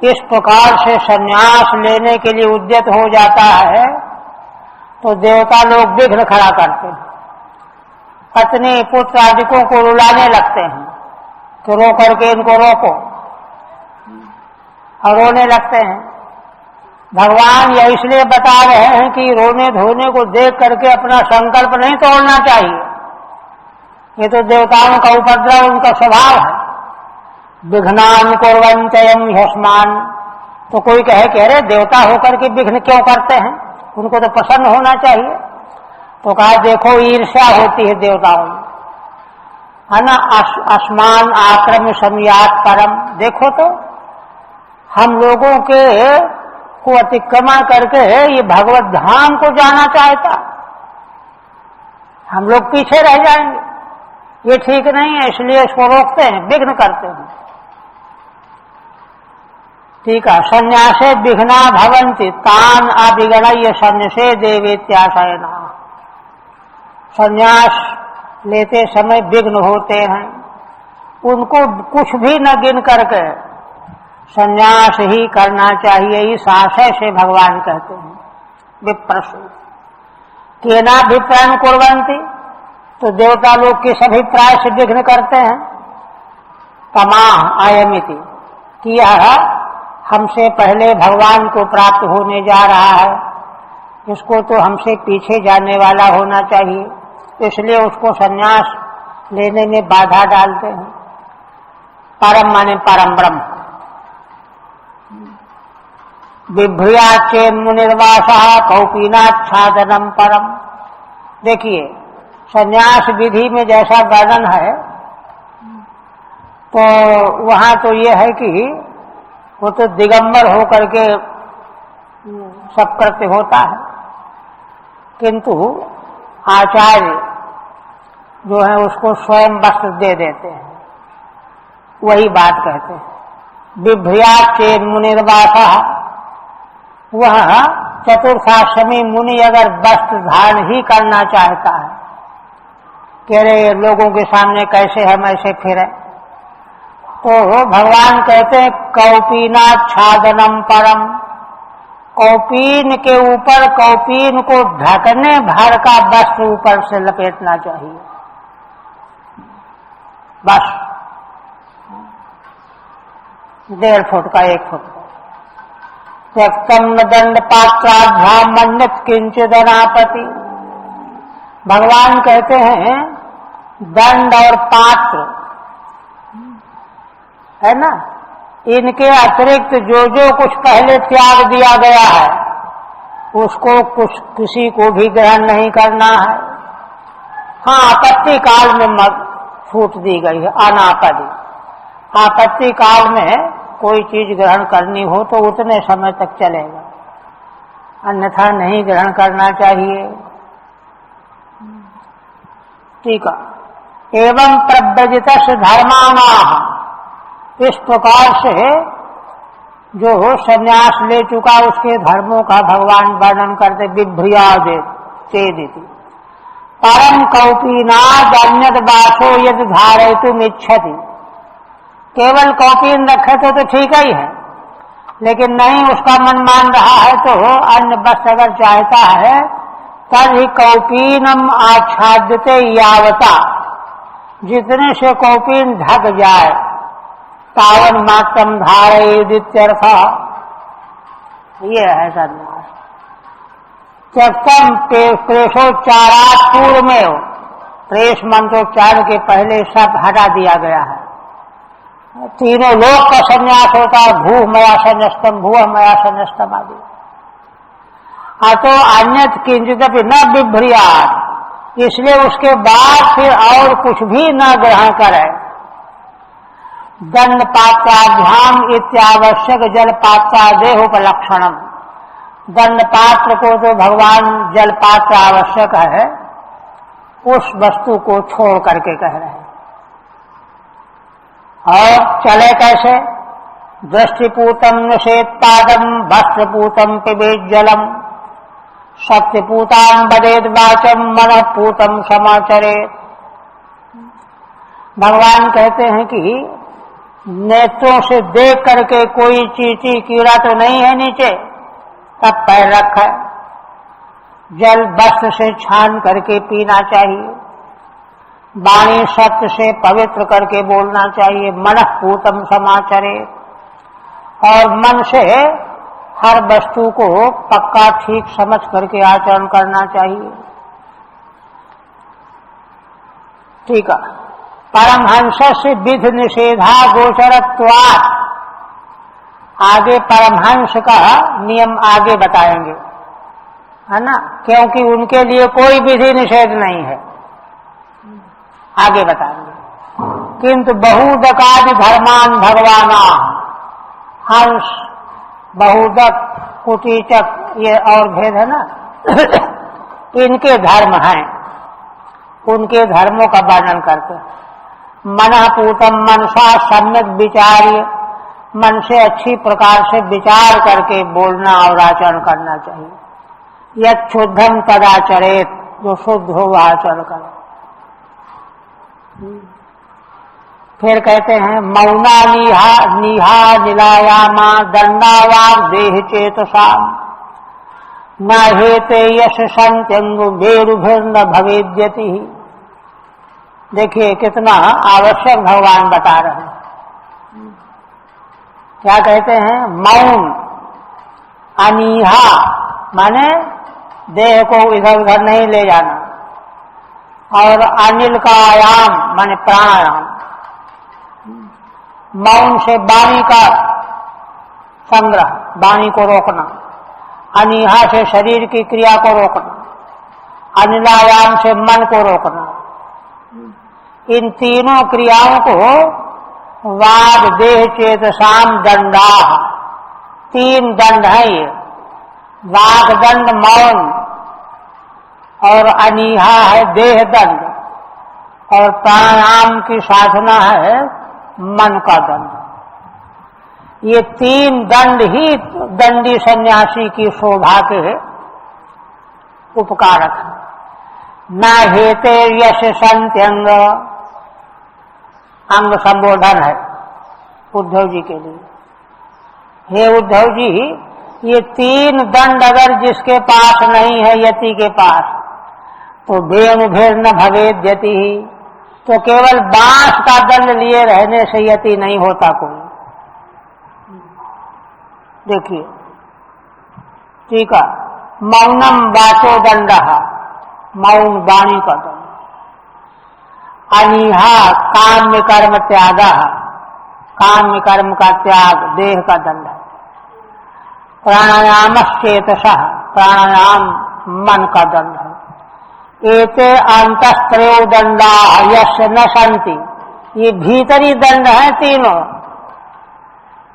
इस प्रकार से संन्यास लेने के लिए उद्यत हो जाता है तो देवता लोग विघ्न खड़ा करते हैं, पत्नी पुत्र आदिकों को रुलाने लगते हैं कि रो करके इनको रोको, और रोने लगते हैं। भगवान यह इसलिए बता रहे हैं कि रोने धोने को देख करके अपना संकल्प नहीं तोड़ना चाहिए, ये तो देवताओं का उपद्रव उनका स्वभाव है। विघ्नान् कुर्वन्त्ययं ह्यस्मान्, तो कोई कहे कि अरे देवता होकर के विघ्न क्यों करते हैं, उनको तो प्रसन्न होना चाहिए। तो कहा देखो ईर्ष्या होती है देवताओं में, है ना। अस्मान आक्रम्य समियात् परम, देखो तो हम लोगों के को अतिक्रमण करके ये भगवत धाम को जाना चाहता, हम लोग पीछे रह जाएंगे, ये ठीक नहीं है, इसलिए इसको रोकते हैं, विघ्न करते हैं। ठीक है। संन्यासे विघ्ना भवन्ति तान अविगणय्य सन्न्यासे देवेत्याशयना। संन्यास लेते समय विघ्न होते हैं, उनको कुछ भी न गिन करके संन्यास ही करना चाहिए, इस आशय से भगवान कहते हैं। विप्रसु केनाभिप्रायं कुर्वन्ति, तो देवता लोग किस अभिप्राय से विघ्न करते हैं? तमाह अयमिति, कि यह हमसे पहले भगवान को प्राप्त होने जा रहा है, इसको तो हमसे पीछे जाने वाला होना चाहिए, इसलिए उसको संन्यास लेने में बाधा डालते हैं। परम माने परम ब्रह्म। बिभ्रियाच्चेन मुनिर्वासः कौपीनाच्छादनम परम। देखिए संन्यास विधि में जैसा वर्णन है तो वहां तो ये है कि वो तो दिगंबर होकर के सब कृत्य होता है, किंतु आचार्य जो है उसको स्वयं वस्त्र दे देते हैं, वही बात कहते हैं। बिभ्रियाच्चेन मुनिर्वासः, वह चतुर्थाश्रमी मुनि अगर वस्त्र धारण ही करना चाहता है कि अरे लोगों के सामने कैसे हम ऐसे फिरे, तो भगवान कहते हैं कौपीनाच्छादनम परम। कौपीन के ऊपर कौपीन को ढकने भर का वस्त्र ऊपर से लपेटना चाहिए, बस 1.5 फुट का 1 फुट का। त्यक्तम न दंड पात्राभ्याम मन्यत किंचिदनापति। भगवान कहते हैं दंड और पात्र है ना, इनके अतिरिक्त जो जो कुछ पहले त्याग दिया गया है उसको कुछ किसी को भी ग्रहण नहीं करना है। हाँ, आपत्ति काल में मत छूट दी गई है, अनापति। आपत्ति काल में कोई चीज ग्रहण करनी हो तो उतने समय तक चलेगा, अन्यथा नहीं ग्रहण करना चाहिए। ठीक है। एवं प्रव्रजित धर्मानाः, इस प्रकार से जो संन्यास ले चुका उसके धर्मों का भगवान वर्णन करते। बिभ्रियादे चेदिति परम कौपीनाद अन्यद वासो यद धारयितुम इच्छति। केवल कौपीन रखे तो ठीक ही है, लेकिन नहीं उसका मन मान रहा है तो अन्य वस्त्र अगर चाहता है तभी कौपीनम आच्छाद्यते यावता, जितने से कौपीन ढक जाए तावन मात्रम धारयेदित्यर्थ। ये है संन्यास। त्यक्तम प्रेषोच्चारात् पूर्वमेव, प्रेष मंत्रोच्चार के पहले सब हटा दिया गया है। तीनों लोक का संन्यास होता है, भूः मया संन्यस्तम, भुवः मया संन्यस्तम आदि। अतो अन्यत् किंचिदपि न बिभ्रियात्, इसलिए उसके बाद फिर और कुछ भी न ग्रहण करे। दंड पात्राभ्याम इत्यावश्यक जल पात्रादेहोपलक्षणम, दंड पात्र को तो भगवान जल पात्र आवश्यक है, उस वस्तु को छोड़ करके कह रहे हैं। और चले कैसे? दृष्टिपूतम निषेधपादम वस्त्रपूतम पिबेत जलम सत्यपूताम बदेत वाचम मनःपूतम समाचरेत। भगवान कहते हैं कि नेत्रों से देख करके कोई चींटी कीड़ा तो नहीं है नीचे, तब पैर रखा है। जल वस्त्र से छान करके पीना चाहिए, वाणी सत्य से पवित्र करके बोलना चाहिए, मनःपूतम समाचरेत, और मन से हर वस्तु को पक्का ठीक समझ करके आचरण करना चाहिए। ठीक है। परमहंस से विधि निषेधा गोचरत्वात्, आगे परमहंस का नियम आगे बताएंगे, है ना, क्योंकि उनके लिए कोई विधि निषेध नहीं है, आगे बताएंगे। किंतु बहुदकादि धर्मान भगवाना, हंस, बहुदक, कुटीचक, ये और भेद है ना, इनके धर्म हैं, उनके धर्मों का वर्णन करते हैं। मनःपूतम, मनसा सम्यक विचार्य, मन से अच्छी प्रकार से विचार करके बोलना और आचरण करना चाहिए। यत् शुद्धम तदाचरेत, जो शुद्ध हो वह आचरण करे। फिर कहते हैं मौना निहा निलायामा दंडावाग देह चेतसाम न हेते यश संत्यंगु भेरुभिर्न भवेद्यति। देखिए कितना आवश्यक भगवान बता रहे हैं। क्या कहते हैं? मौन, अनीहा माने देह को इधर उधर नहीं ले जाना, और अनिल का आयाम माने प्राणायाम। मौन से वाणी का संग्रह, वाणी को रोकना, अनीहा से शरीर की क्रिया को रोकना, अनिलायाम से मन को रोकना। इन तीनों क्रियाओं को वाग देह चेतसाम दंडा, तीन दंड है ये, वाग दंड मौन, और अनीहा है देह दंड, और प्राणायाम की साधना है मन का दंड। ये तीन दंड ही दंडी सन्यासी की शोभा के उपकारक है। न हेते यश संत्यंग, अंग संबोधन है उद्धव जी के लिए। हे उद्धव जी, ये तीन दंड अगर जिसके पास नहीं है, यति के पास, तो वेणुभिर न भवेद यति, तो केवल बांस का दंड लिए रहने से यति नहीं होता कोई। देखिए ठीक है। मौनम वाचो दंड, मौन वाणी का दंड। अनीहा काम्य कर्म त्याग, काम्य कर्म का त्याग देह का दंड है। प्राणायाम चेतसः, प्राणायाम मन का दंड है। एते अंतस्त्रयो दंडा यश न संति, ये भीतरी दंड है तीनों।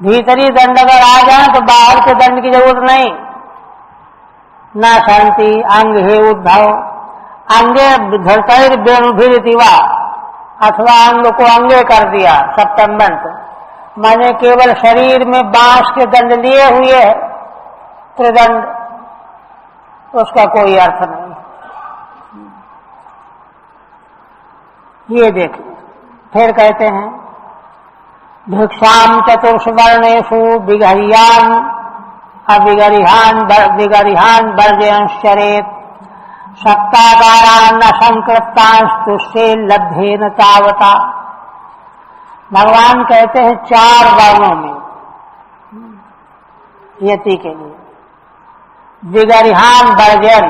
भीतरी दंड अगर आ जाए तो बाहर के दंड की जरूरत नहीं। न संति अंग हे उद्धव, अंगे धरतैर वेणुभिरितिवा, अथवा अंग को अंगे कर दिया सप्तमंत, माने केवल शरीर में बांस के दंड लिए हुए है त्रिदंड, उसका कोई अर्थ नहीं। ये देखिए फिर कहते हैं भिक्षाम चतुर्षवर्णेषु विगर्यान विगरिहान वर्जयंश्चरेत सप्तागारान्न संकृप्तांस्तुष्टे लब्धेन तावता। भगवान कहते हैं 4 वर्णों में यति के लिए विगरिहान वर्जन,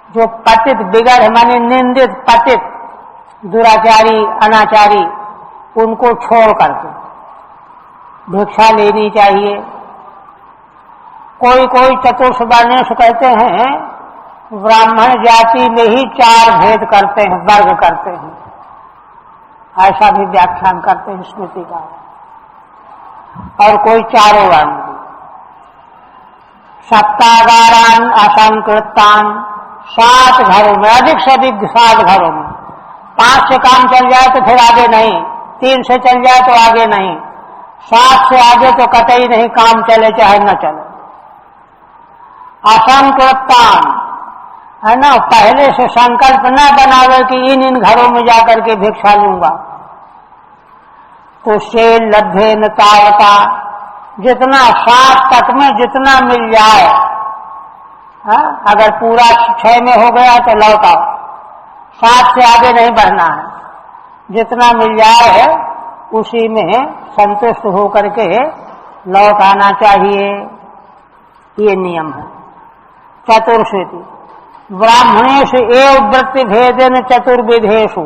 जो पतित, विगर माने निंदित, पतित, दुराचारी, अनाचारी, उनको छोड़ करके भिक्षा लेनी चाहिए। कोई कोई चतुर्षवर्णेश कहते हैं ब्राह्मण जाति में ही 4 भेद करते हैं, वर्ग करते हैं, ऐसा भी व्याख्यान करते हैं स्मृतिकार। और कोई चारों वर्ण, सप्तागारान असंकृतान, 7 घरों में, अधिक से अधिक 7 घरों में। 5 से काम चल जाए तो फिर आगे नहीं, 3 से चल जाए तो आगे नहीं, 7 से आगे तो कतई नहीं, काम चले चाहे न चले। असंकृतान है ना, पहले से संकल्प न बनावे कि इन घरों में जाकर के भिक्षा लूंगा। तो से लब्धे न तावता, जितना 7 तक में जितना मिल जाए, अगर पूरा 6 में हो गया तो लौट आओ, 7 से आगे नहीं बढ़ना है, जितना मिल जाए उसी में संतुष्ट होकर के लौट आना चाहिए, ये नियम है। चतुर्शीति ब्राह्मणेश एव वृत्ति भेदेन चतुर्विधेषु,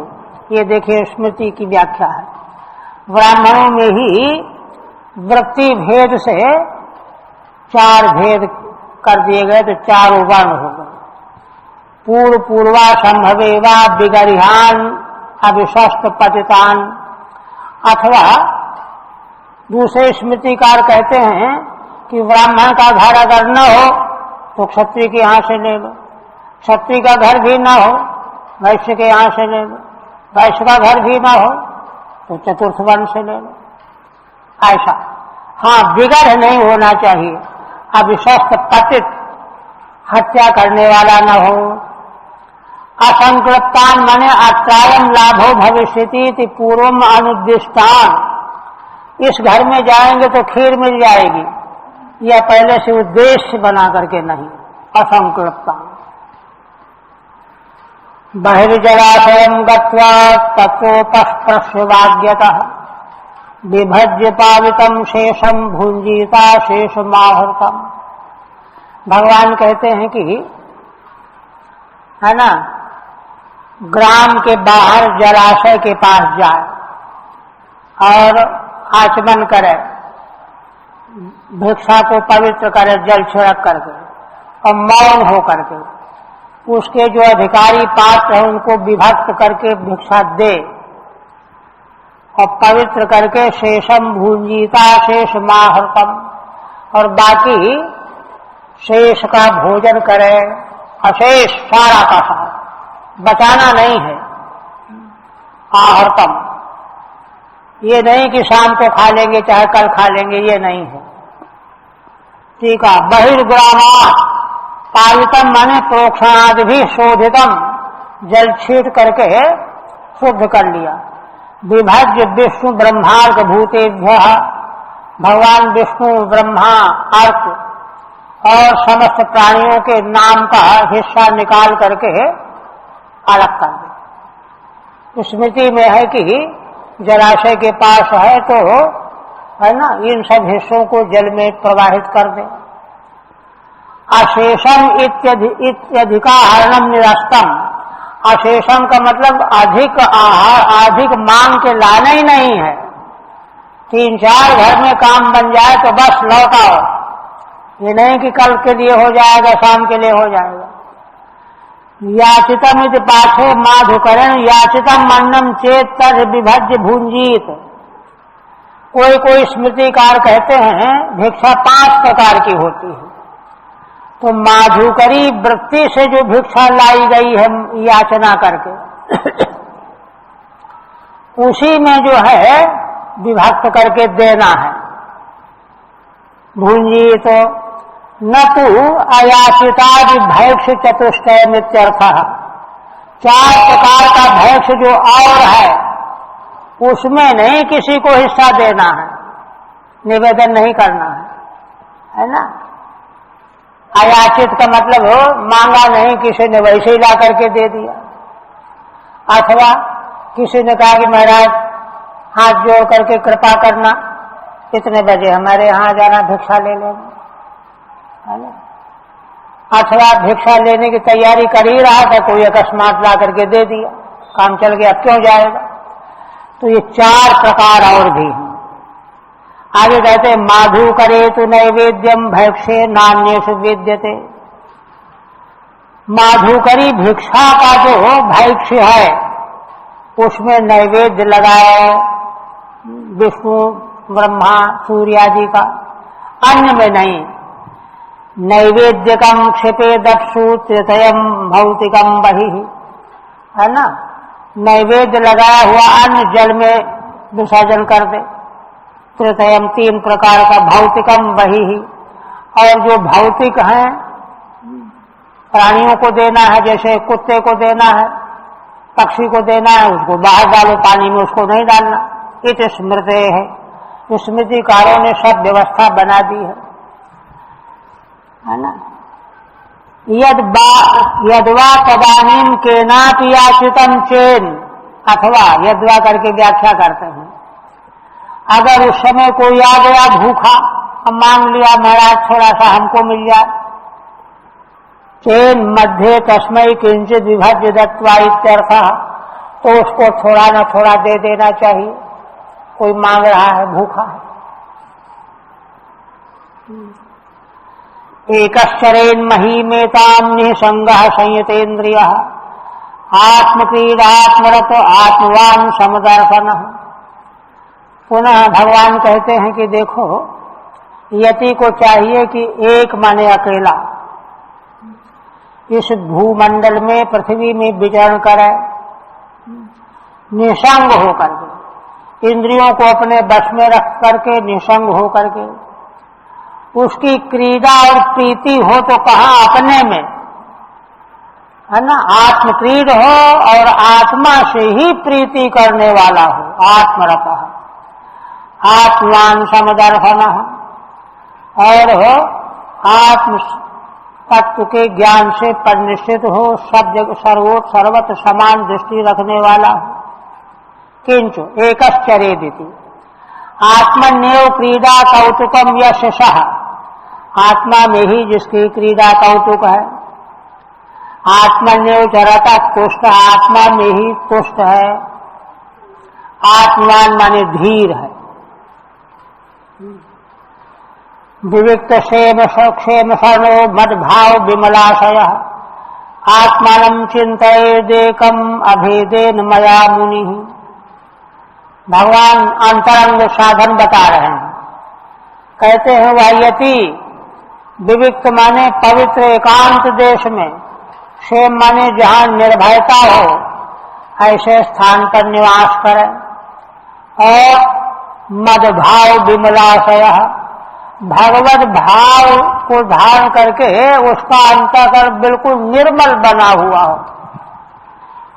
ये देखिए स्मृति की व्याख्या है। ब्राह्मणों में ही वृत्ति भेद से 4 भेद कर दिए गए, तो 4 वर्ण हो गए। पूर्व पूर्वा संभवेवा बिगरिहान अभिशस्त पतितान, अथवा दूसरे स्मृतिकार कहते हैं कि ब्राह्मण का घर अगर न हो तो क्षत्रिय के यहां से ले लो, क्षत्रिय का घर भी ना हो वैश्य के यहां से ले लो, वैश्य का घर भी ना हो तो चतुर्थ वर्ण से ले लो, ऐसा। हाँ, बिगड़ नहीं होना चाहिए, अभिशस्त पतित, हत्या करने वाला न हो। असंकृतान माने अत्रायम लाभो भविष्यति पूर्वम अनुद्दिष्टान, इस घर में जाएंगे तो खीर मिल जाएगी, यह पहले से उद्देश्य बना करके नहीं। असंकृतान बहिर्जलाशयं गत्वा तत्रोपस्पृश्यवाग्यतः विभज्य पावितम शेषम भुंजीता शेषमाहृतम। भगवान कहते हैं कि है ना, ग्राम के बाहर जलाशय के पास जाए और आचमन करे, भिक्षा को पवित्र करे जल छिड़क करके और मौन हो करके, उसके जो अधिकारी पात्र है उनको विभक्त करके भिक्षा दे और पवित्र करके शेषम भूंजीता शेष माहृतम, और बाकी शेष का भोजन करे, अशेष सारा का सारा, बचाना नहीं है। आहृतम, ये नहीं कि शाम को खा लेंगे चाहे कल खा लेंगे, ये नहीं है। ठीक है। बहिर्ग्रामा पावितम माने प्रोक्षणादि भी शोधितम, जल छीट करके शुद्ध कर लिया। विभज्य विष्णु ब्रह्मार्क भूतेभ्य, भगवान विष्णु ब्रह्मा अर्क और समस्त प्राणियों के नाम का हिस्सा निकाल करके अलग कर दे। स्मृति में है कि जलाशय के पास है तो है ना, इन सब हिस्सों को जल में प्रवाहित कर दे। अशेषम इत्यधिकाहरणम निरस्तम, अशेषम का मतलब अधिक आहार, अधिक मांग के लाना ही नहीं है। 3-4 घर में काम बन जाए तो बस लौट आओ, ये नहीं कि कल के लिए हो जाएगा, शाम के लिए हो जाएगा। याचितम इति पाठे माधुकरण याचितम अन्नम चेत तद विभज्य भुंजीत। कोई स्मृतिकार कहते हैं भिक्षा 5 प्रकार की होती है, तो माधुकरी वृत्ति से जो भिक्षा लाई गई है याचना करके उसी में जो है विभक्त करके देना है। भुंजी तो न तो अयाचितादि भैक्ष चतुष्टय मित्यर्थ, 4 प्रकार का भैक्ष जो और है उसमें नहीं किसी को हिस्सा देना है, निवेदन नहीं करना है ना। अयाचित का मतलब हो मांगा नहीं, किसी ने वैसे ही ला करके दे दिया, अथवा किसी ने कहा कि महाराज हाथ जोड़ करके कृपा करना, इतने बजे हमारे यहाँ जाना, भिक्षा ले लेना, है ना। अथवा भिक्षा लेने की तैयारी कर ही रहा था, कोई अकस्मात ला करके दे दिया, काम चल गया, अब क्यों जाएगा। तो ये 4 प्रकार और भी हैं। आगे कहते माधु करे तो नैवेद्यम भैक्षे नान्येषु विद्यते। माधुकरी भिक्षा का जो भैक्ष्य है उसमें नैवेद्य लगाए विष्णु ब्रह्मा सूर्य आदि का, अन्य में नहीं। नैवेद्यकम क्षिपेदप्सु त्रितयम भौतिकम बहिः, है ना। नैवेद्य लगाया हुआ अन्न जल में विसर्जन कर दे। त्रितयम 3 प्रकार का, भौतिकम बहिः, और जो भौतिक हैं प्राणियों को देना है, जैसे कुत्ते को देना है, पक्षी को देना है, उसको बाहर डालो पानी में, उसको नहीं डालना। इत स्मृते है, स्मृतिकारों ने सब व्यवस्था बना दी है ना। यद्वा तदानीम केनापि याचितम चेन, अथवा यद्वा करके व्याख्या करते हैं, अगर उस समय कोई आ गया भूखा, अब मांग लिया महाराज थोड़ा सा हमको मिल जाए, चेन मध्य तस्मय किंचित विभज्य दत्वा इत्यर्थः, तो उसको थोड़ा न थोड़ा दे देना चाहिए। कोई मांग रहा है, भूखा है। एकश्चरेन महीमेताम निसंगः संयतेन्द्रियः आत्मक्रीडात्मरत आत्मवान समदर्शनः। पुनः भगवान कहते हैं कि देखो, यति को चाहिए कि एक माने अकेला इस भूमंडल में, पृथ्वी में विचरण करे, निसंग होकर के, इंद्रियों को अपने बस में रख करके, निसंग होकर के, उसकी क्रीड़ा और प्रीति हो तो कहाँ, अपने में, है ना। आत्मक्रीड हो और आत्मा से ही प्रीति करने वाला हो, आत्मरतः आत्मान समदर्शनः, और हो आत्म तत्व के ज्ञान से परिनिष्ठित हो, सब जगह सर्वत्र समान दृष्टि रखने वाला हो। किंचु एकश्चरेदिति आत्मन्येव क्रीड़ा कौतुकम यशसः, आत्मा में ही जिसकी क्रीड़ा कौतुक है। आत्मन्येव चरता तुष्ट, आत्मा में ही तुष्ट है। आत्मान माने धीर है। विविक्त क्षेम शरणो मद्भाव विमलाशय आत्मानं चिंतयेदेकम अभेदेन मया मुनि। भगवान अंतरंग साधन बता रहे हैं। कहते हैं वह यति विविक्त माने पवित्र एकांत देश में, क्षेम माने जहां निर्भयता हो, ऐसे स्थान पर निवास करे, और मदभाव विमलाशय भगवत भाव को धारण करके उसका अंतःकरण बिल्कुल निर्मल बना हुआ हो,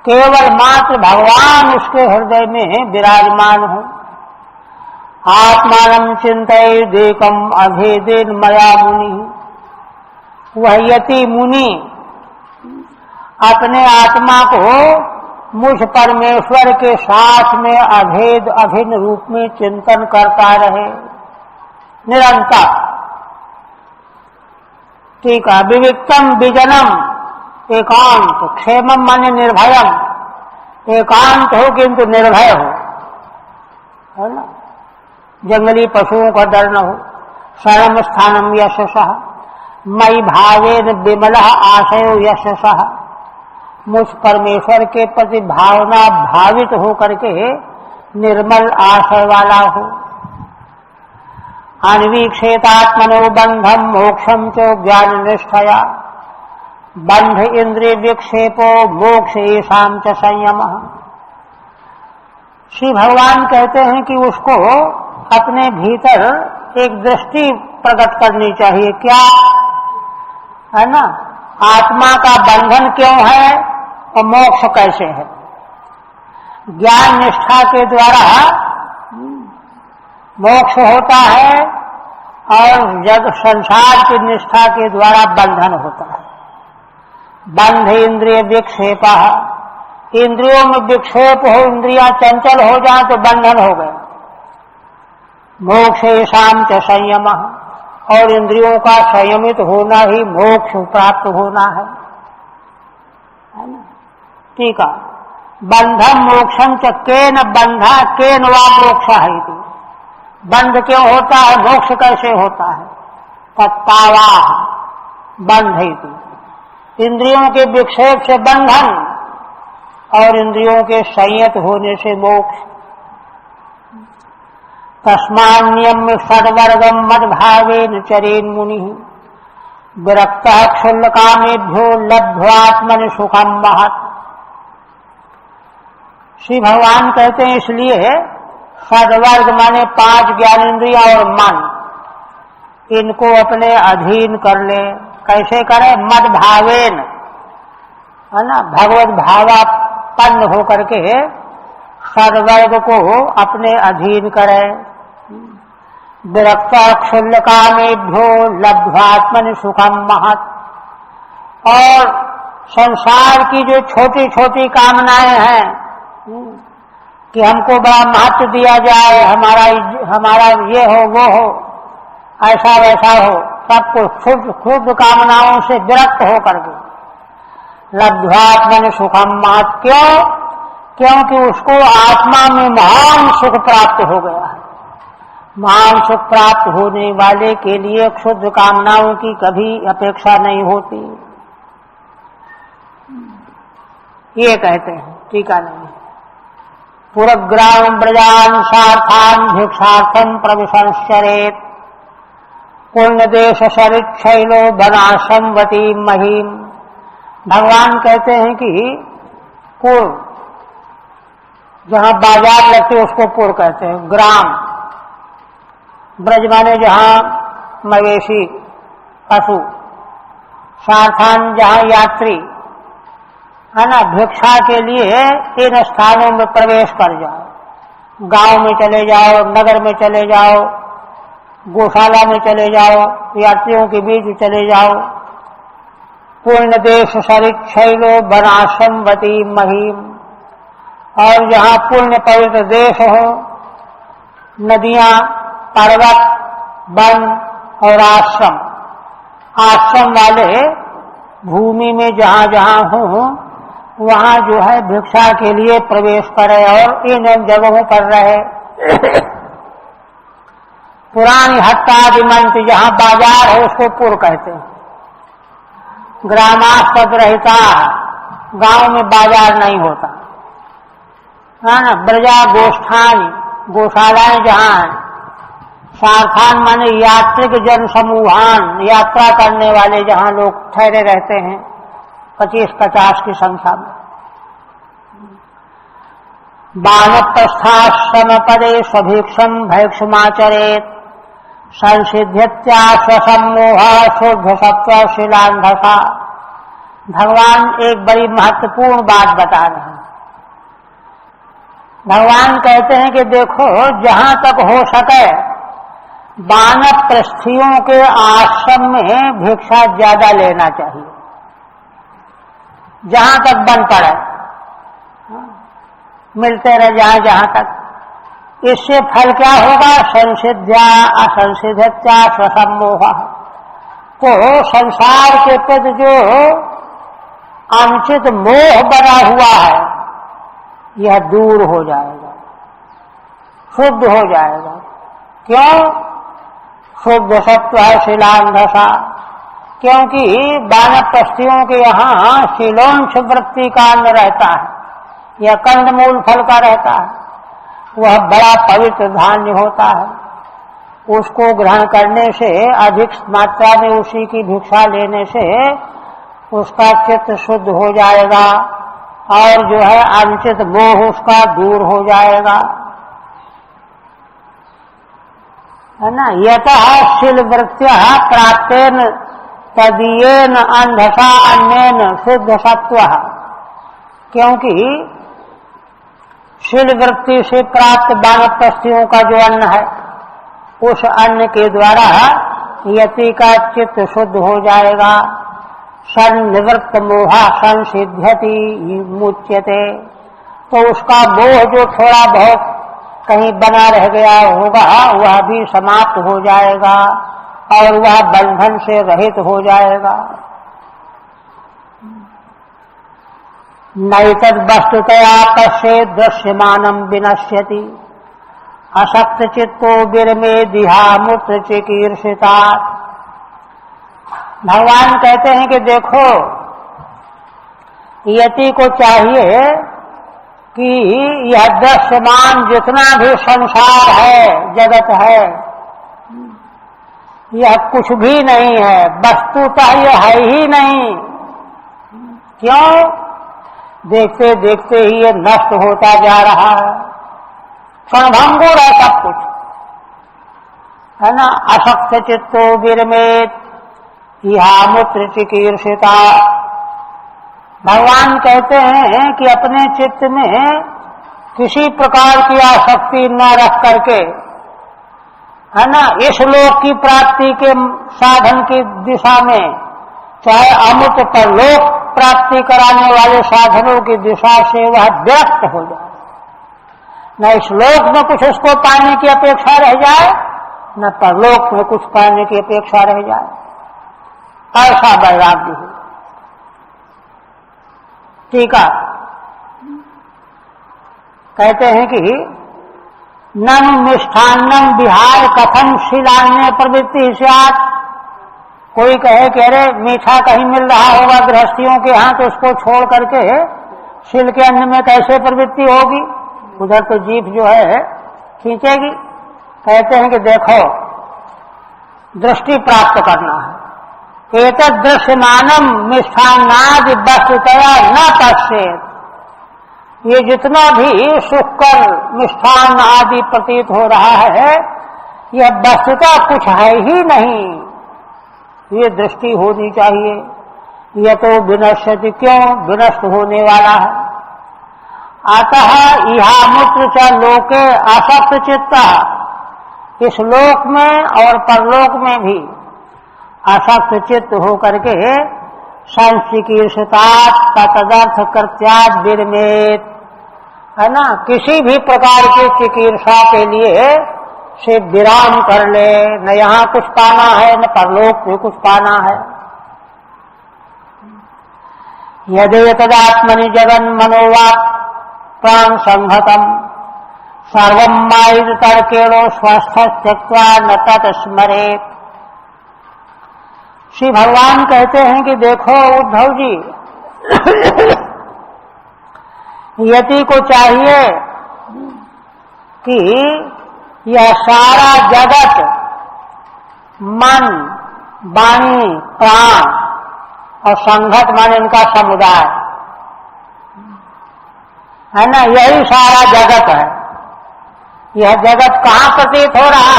केवल मात्र भगवान उसके हृदय में विराजमान हो। आत्मानं चिंतयेदेकम अभेदेन मया मुनि। वह यति मुनि अपने आत्मा को मुझ परमेश्वर के साथ में अभेद अभिन्न रूप में चिंतन करता रहे निरंतर। ठीक है। विविक्तम विजनम एकांत, क्षेमम माने निर्भयम, एकांत हो किंतु निर्भय हो, है ना। जंगली पशुओं का डर न हो। शरणम स्थानम यशसः मयि भावेन विमलः आशयो यशसः, मुझ परमेश्वर के प्रति भावना भावित हो करके निर्मल आशय वाला हो। अन्वीक्षेतात्मनो बंधम मोक्षम च ज्ञान निष्ठया बंध इंद्रिय विक्षेपो मोक्ष येषाम च संयमः। श्री भगवान कहते हैं कि उसको अपने भीतर एक दृष्टि प्रकट करनी चाहिए। क्या है ना, आत्मा का बंधन क्यों है और मोक्ष कैसे है। ज्ञान निष्ठा के द्वारा मोक्ष होता है और जग संसार की निष्ठा के द्वारा बंधन होता है। बंध इंद्रिय विक्षेप, इंद्रियों में विक्षेप हो, इंद्रियां चंचल हो जाए तो बंधन हो गए। मोक्ष येषाम च संयम, और इंद्रियों का संयमित होना ही मोक्ष प्राप्त होना है ना। ठीक है। बंधम मोक्षम च केन बंधा केन वा मोक्ष है। बंध क्यों होता है, मोक्ष कैसे होता है। तत्तावा बंध, इंद्रियों के विक्षेप से बंधन और इंद्रियों के संयत होने से मोक्ष। तस्मान्यम षड्वर्गम मद्भावेन चरेन मुनि, विरक्त क्षुल्लकामेभ्यो लब्ध्वात्मनि सुखम महत्। श्री भगवान कहते हैं इसलिए सद्वर्ग माने 5 ज्ञानेंद्रिय और मन, इनको अपने अधीन कर ले। कैसे करे? मद भावेन, है ना, भगवत भावापन्न होकर के सद्वर्ग को अपने अधीन करे। विरक्त क्षुल्लकामेभ्यो लब्ध्वात्मनि सुखम महत्। और संसार की जो छोटी छोटी कामनाएं हैं कि हमको बड़ा महत्व दिया जाए, हमारा ये हो वो हो, ऐसा वैसा हो, सबको क्षुद्र कामनाओं से विरक्त होकर के लब्ध्वात्मनि सुखम महत्। क्यों? क्योंकि उसको आत्मा में महान सुख प्राप्त हो गया है। महान सुख प्राप्त होने वाले के लिए क्षुद्र कामनाओं की कभी अपेक्षा नहीं होती। ये कहते हैं, टीका नहीं। पुरग्राम ब्रजान सार्थान भिक्षार्थम प्रविशंश्चरेत पुण्य देश सरित शैलो बनाशंवती महीम। भगवान कहते हैं कि पुर, जहां बाजार लगते उसको पुर कहते हैं। ग्राम, ब्रज माने जहां मवेशी पशु, सार्थान जहां यात्री, है ना, भिक्षा के लिए इन स्थानों में प्रवेश कर जाओ। गांव में चले जाओ, नगर में चले जाओ, गौशाला में चले जाओ, यात्रियों के बीच चले जाओ। पूर्ण देश सरित शैलो बनाशंवती महीम। और जहां पुण्य पवित्र देश हो, नदियां, पर्वत, वन और आश्रम, आश्रम वाले भूमि में जहां जहां हो वहां जो है भिक्षा के लिए प्रवेश करे और इन जगहों पर रहे। पुरानी हत्तादि मंत्र, जहां बाजार है उसको पुर कहते हैं। ग्रामास्पद रहता, गांव में बाजार नहीं होता, है ना। ब्रजा गोष्ठान, गौशालाएं जहां हैं। सार्थान माने यात्रिक जन समूहान, यात्रा करने वाले जहां लोग ठहरे रहते हैं 25-50 की संख्या में। वानप्रस्थाश्रम पदे स्वभिक्षम भैक्षमाचरेत संसिध्यत्या स्वसम्मोह शुद्ध सत्व शिलांधसा। भगवान एक बड़ी महत्वपूर्ण बात बता रहे हैं। भगवान कहते हैं कि देखो, जहां तक हो सके वानप्रस्थियों के आश्रम में भिक्षा ज्यादा लेना चाहिए, जहां तक बन पड़े, मिलते रहे जहां जहां तक। इससे फल क्या होगा? संसिद्ध्या असंसिध्यत्या स्वसम्मोह। तो संसार के प्रति जो अनुचित मोह बना हुआ है यह दूर हो जाएगा, शुद्ध हो जाएगा। क्यों? शुद्ध सत्व है शिलांधसा। क्योंकि वानप्रस्थियों के यहाँ शिलोंश वृत्ति का अन्न रहता है, यह कंदमूल फल का रहता है। वह बड़ा पवित्र धान्य होता है। उसको ग्रहण करने से, अधिक मात्रा में उसी की भिक्षा लेने से उसका चित्त शुद्ध हो जाएगा और जो है अनुचित मोह उसका दूर हो जाएगा, है ना। यतः शिलवृत्त्या प्राप्तेन तदीयेन अंधसा अन्येन शुद्ध सत्वः। क्योंकि शील वृत्ति से प्राप्त वानप्रस्थियों का जो अन्न है, उस अन्न के द्वारा यति का चित्त शुद्ध हो जाएगा। सन्निवृत्त मोहा संसिध्यति मुच्यते। तो उसका मोह जो थोड़ा बहुत कहीं बना रह गया होगा वह भी समाप्त हो जाएगा और वह बंधन से रहित हो जाएगा। नैतद वस्तुतया पश्येत् दृश्यमानं विनश्यति असक्त चित्तो विरमे दिहा मूत्र चिकीर्षिता। भगवान कहते हैं कि देखो, यति को चाहिए कि यह दृश्यमान जितना भी संसार है, जगत है, यह कुछ भी नहीं है, वस्तुतः यह है ही नहीं। क्यों? देखते देखते ही ये नष्ट होता जा रहा है, क्षणभंगुर है सब कुछ, है ना। अशक्त चित्तो विरमेत इहामुत्र चिकीर्षिता। भगवान कहते हैं कि अपने चित्त में किसी प्रकार की आसक्ति न रख करके, है ना, इस लोक की प्राप्ति के साधन की दिशा में, चाहे अमृत पर लोक प्राप्ति कराने वाले साधनों की दिशा से वह विरक्त हो जाए, न इस लोक में कुछ उसको पाने की अपेक्षा रह जाए, न परलोक में कुछ पाने की अपेक्षा रह जाए, ऐसा वैराग्य हो। ठीक है, कहते हैं कि नम मिष्ठान्नम विहार कथम शिलान्य प्रवृत्ति स्यात्। कोई कहे कि अरे मीठा कहीं मिल रहा होगा गृहस्थियों के यहाँ, तो उसको छोड़ करके शिल के अन्न में कैसे प्रवृत्ति होगी, उधर तो जीभ जो है खींचेगी। कहते हैं कि देखो, दृष्टि प्राप्त करना है। एतद् दृश्यमानम मिष्ठान्नादि वस्तुतया न पश्येत्। ये जितना भी सुखकर मिष्ठान आदि प्रतीत हो रहा है, यह वस्तुतः कुछ है ही नहीं। ये दृष्टि होनी चाहिए। यह तो विनश्यति, क्यों? विनष्ट होने वाला है। अतः इहामुत्र च लोके आसक्त चित्ता। इस लोक में और परलोक में भी आसक्त चित्त होकर के संचिकीर्षता तदर्थ कृत्याद विरमेत, है ना, किसी भी प्रकार की चिकीर्षा के लिए से विराम कर ले। न यहाँ कुछ पाना है, न परलोक में कुछ पाना है। यदि तदात्मनि जगन मनोवाक् प्राण संहतम सर्वं मायित तर्केणो स्वस्थ त्यक्त्वा न तत्स्मरेत्। श्री भगवान कहते हैं कि देखो उद्धव जी, यति को चाहिए कि यह सारा जगत मन, वाणी, प्राण और संघत मन, इनका समुदाय है ना, यही सारा जगत है। यह जगत कहाँ प्रतीत हो रहा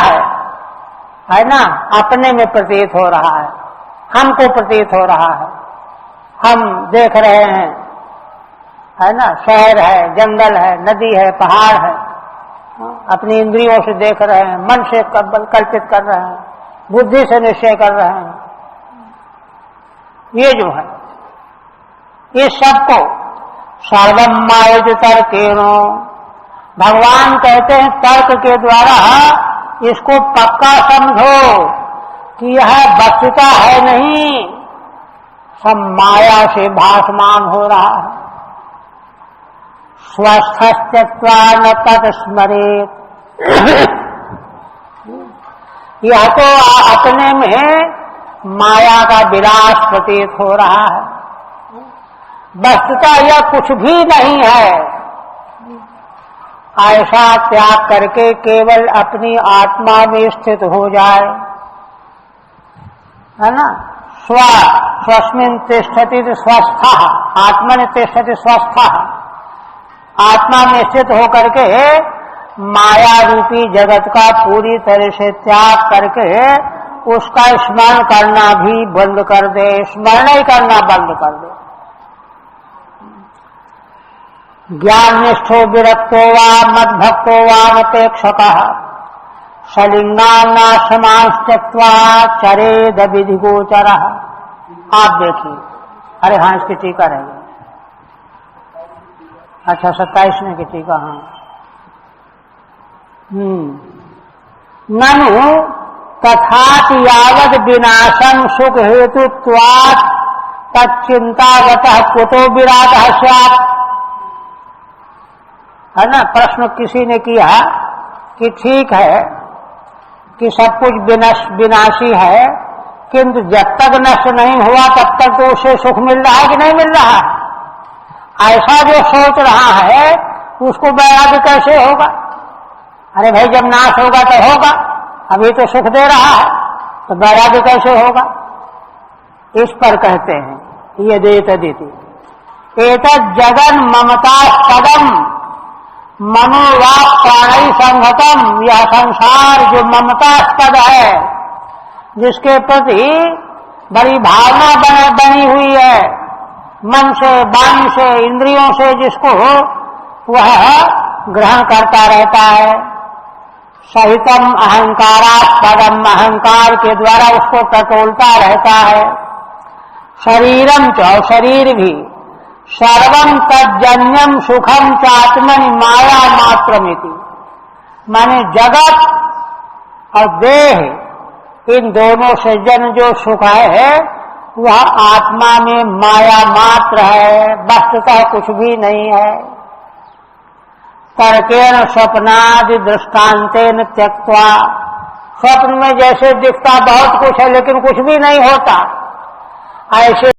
है ना, अपने में प्रतीत हो रहा है, हमको प्रतीत हो रहा है। हम देख रहे हैं, है ना, शहर है, जंगल है, नदी है, पहाड़ है, अपनी इंद्रियों से देख रहे हैं, मन से कल्पित कर रहे हैं, बुद्धि से निश्चय कर रहे हैं। ये जो है, ये सबको सर्वम मायित तर्केणो, भगवान कहते हैं तर्क के द्वारा इसको पक्का समझो कि यह वस्तुता है नहीं, सब माया से भासमान हो रहा है। स्वस्थत्यक्त्वा न तत्स्मरेत्। यह तो अपने में माया का विलास प्रतीत हो रहा है, वस्तुतः यह कुछ भी नहीं है। ऐसा त्याग करके केवल अपनी आत्मा में स्थित हो जाए, है ना। स्वस्मिन् तिष्ठति स्वस्थः, आत्मनि तिष्ठति स्वस्थः। आत्मा में स्थित होकर के माया रूपी जगत का पूरी तरह से त्याग करके उसका स्मरण करना भी बंद कर दे, स्मरण ही करना बंद कर दे। ज्ञान निष्ठो विरक्तो वा मद्भक्तो वा अनपेक्षकः सलिंगान्नाश्रमांश त्यक्त्वा चरेद विधिगोचरः। आप देखिए, अरे हाँ, इसकी टीका रह गई। अच्छा, 27 में की टीका। हाँ, ननु तथापि यावद विनाशम सुख हेतुत्वात् तच्चिंतागतः कुतो विरागः स्यात्। है ना, प्रश्न किसी ने किया कि ठीक है कि सब कुछ विनाशी है, किंतु जब तक नष्ट नहीं हुआ तब तक तो उसे सुख मिल रहा है कि नहीं मिल रहा है? ऐसा जो सोच रहा है उसको वैराग्य कैसे होगा? अरे भाई, जब नाश होगा तो होगा, अभी तो सुख दे रहा है। तो वैराग्य कैसे होगा? इस पर कहते हैं यदेतदिति एतद् जगन ममतास्पदम मनोवाक प्राणी संहतम। यह संसार जो ममतास्पद है, जिसके प्रति बड़ी भावना बनी हुई है, मन से, वाणी से, इंद्रियों से जिसको वह ग्रहण करता रहता है, सहितम अहंकारास्पदम, अहंकार के द्वारा उसको टटोलता रहता है। शरीरम च, शरीर भी, सर्वम तज्जन्यम सुखम चात्मनि माया मात्रमिति, माने जगत और देह इन दोनों से जन जो सुख है वह आत्मा में माया मात्र है, वस्तुतः कुछ भी नहीं है। तर्केण स्वप्नादि दृष्टांतेन त्यक्त्वा, स्वप्न में जैसे दिखता बहुत कुछ है लेकिन कुछ भी नहीं होता, ऐसे